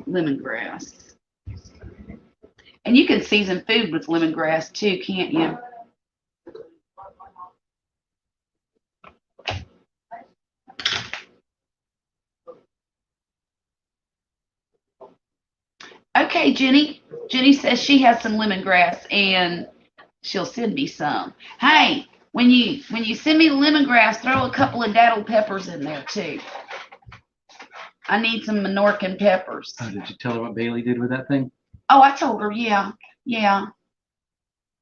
Speaker 1: Lemongrass. And you can season food with lemongrass too, can't you? Okay, Jenny. Jenny says she has some lemongrass and she'll send me some. Hey, when you send me lemongrass, throw a couple of daddle peppers in there too. I need some Menorcan peppers.
Speaker 3: Oh, did you tell her what Bailey did with that thing?
Speaker 1: Oh, I told her, yeah.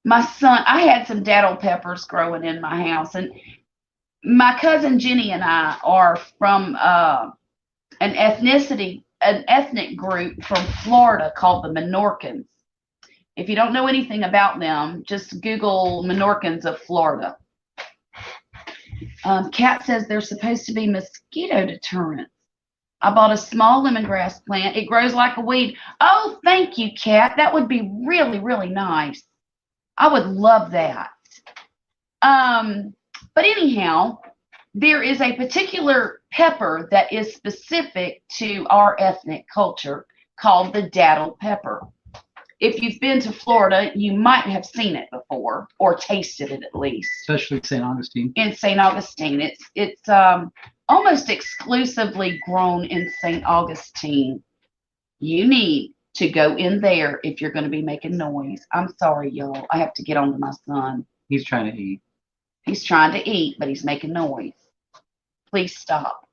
Speaker 1: My son, I had some daddle peppers growing in my house, and my cousin Jenny and I are from an ethnic group from Florida called the Menorcans. If you don't know anything about them, just Google Menorcans of Florida. Kat says they're supposed to be mosquito deterrents. I bought a small lemongrass plant. It grows like a weed. Oh, thank you, Kat. That would be really, really nice. I would love that. But anyhow, there is a particular pepper that is specific to our ethnic culture called the daddle pepper. If you've been to Florida, you might have seen it before or tasted it at least.
Speaker 3: Especially St. Augustine.
Speaker 1: In St. Augustine, it's almost exclusively grown in St. Augustine. You need to go in there if you're going to be making noise. I'm sorry, y'all. I have to get on to my son.
Speaker 3: He's trying to eat.
Speaker 1: He's trying to eat, but he's making noise. Please stop.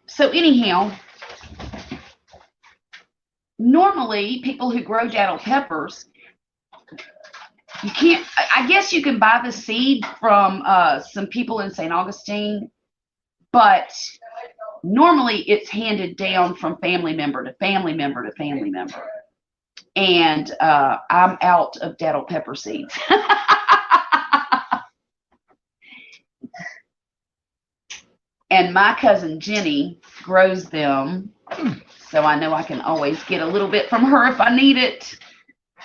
Speaker 1: So anyhow, normally people who grow daddle peppers, you can't, I guess you can buy the seed from some people in St. Augustine, but normally it's handed down from family member to family member to family member. And I'm out of daddle pepper seeds. And my cousin Jenny grows them, so I know I can always get a little bit from her if I need it.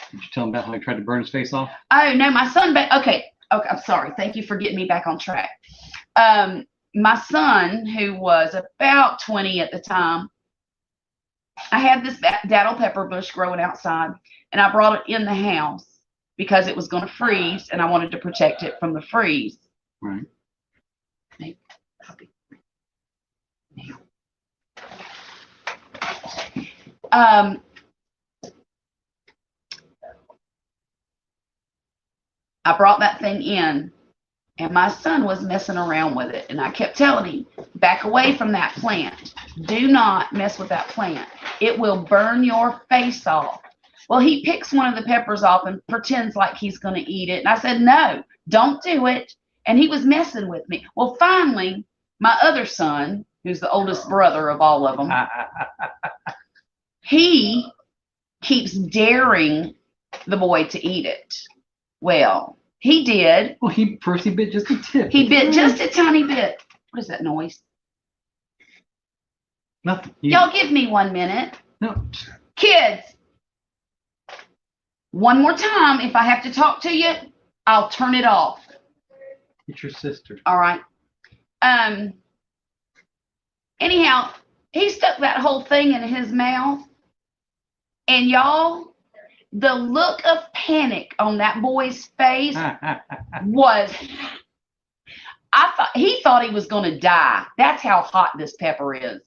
Speaker 3: Did you tell him about how he tried to burn his face off?
Speaker 1: Oh, no, my son, okay, I'm sorry. Thank you for getting me back on track. My son, who was about 20 at the time, I had this daddle pepper bush growing outside, and I brought it in the house because it was going to freeze, and I wanted to protect it from the freeze.
Speaker 3: Right.
Speaker 1: I brought that thing in, and my son was messing around with it, and I kept telling him, back away from that plant. Do not mess with that plant. It will burn your face off. Well, he picks one of the peppers off and pretends like he's going to eat it. And I said, no, don't do it. And he was messing with me. Well, finally, my other son, who's the oldest brother of all of them, he keeps daring the boy to eat it. Well, he did.
Speaker 3: Well, he bit just a tip.
Speaker 1: He bit just a tiny bit. What is that noise?
Speaker 3: Nothing.
Speaker 1: Y'all give me 1 minute.
Speaker 3: No.
Speaker 1: Kids, one more time. If I have to talk to you, I'll turn it off.
Speaker 2: It's your sister.
Speaker 1: All right. Anyhow, he stuck that whole thing in his mouth. And y'all, the look of panic on that boy's face was, he thought he was going to die. That's how hot this pepper is.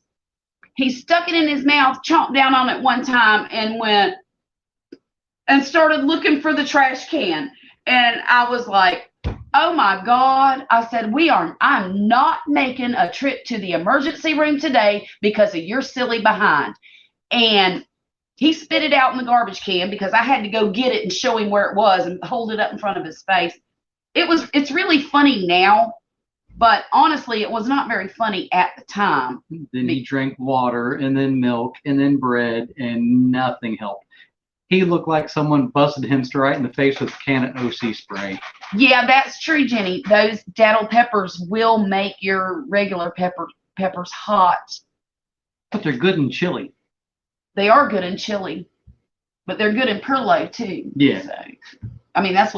Speaker 1: He stuck it in his mouth, chomped down on it one time, and went and started looking for the trash can. And I was like, oh my God. I said, I'm not making a trip to the emergency room today because of your silly behind. And he spit it out in the garbage can because I had to go get it and show him where it was and hold it up in front of his face. It's really funny now, but honestly, it was not very funny at the time.
Speaker 3: Then he drank water and then milk and then bread and nothing helped. He looked like someone busted him right in the face with a can of OC spray.
Speaker 1: Yeah, that's true, Jenny. Those daddle peppers will make your regular peppers hot.
Speaker 3: But they're good and chili.
Speaker 1: They are good in chili, but they're good in Perlo too.
Speaker 3: Yeah.
Speaker 1: So, I mean, that's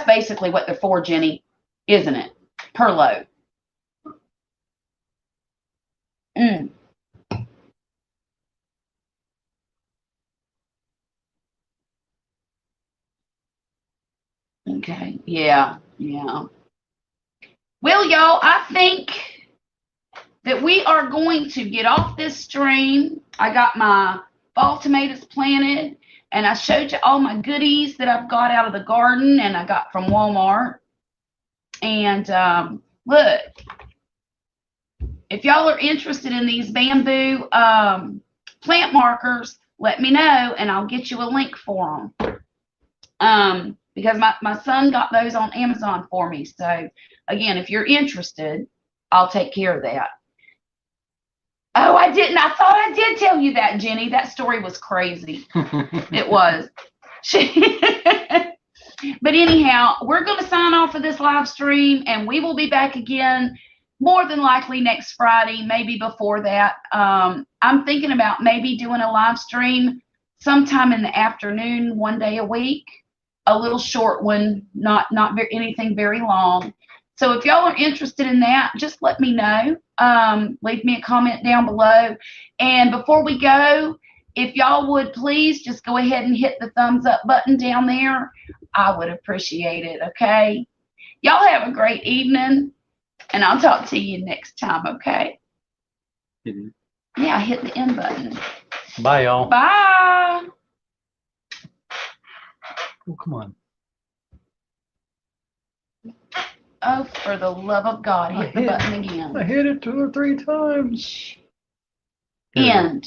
Speaker 1: basically what they're for, Jenny, isn't it? Perlo. Okay. Yeah. Well, y'all, I think that we are going to get off this stream. I got my fall tomatoes planted, and I showed you all my goodies that I've got out of the garden and I got from Walmart. And look, if y'all are interested in these bamboo plant markers, let me know and I'll get you a link for them. Because my son got those on Amazon for me. So again, if you're interested, I'll take care of that. Oh, I didn't. I thought I did tell you that, Jenny. That story was crazy. It was. But anyhow, we're going to sign off for this live stream, and we will be back again more than likely next Friday, maybe before that. I'm thinking about maybe doing a live stream sometime in the afternoon, one day a week, a little short one, not anything very long. So if y'all are interested in that, just let me know. Leave me a comment down below. And before we go, if y'all would please just go ahead and hit the thumbs up button down there. I would appreciate it, okay? Y'all have a great evening, and I'll talk to you next time, okay? Yeah, hit the end button.
Speaker 2: Bye, y'all.
Speaker 1: Bye.
Speaker 2: Oh, come on.
Speaker 1: Oh, for the love of God, hit the button again.
Speaker 2: I hit it 2 or 3 times.
Speaker 3: There we go.
Speaker 1: End.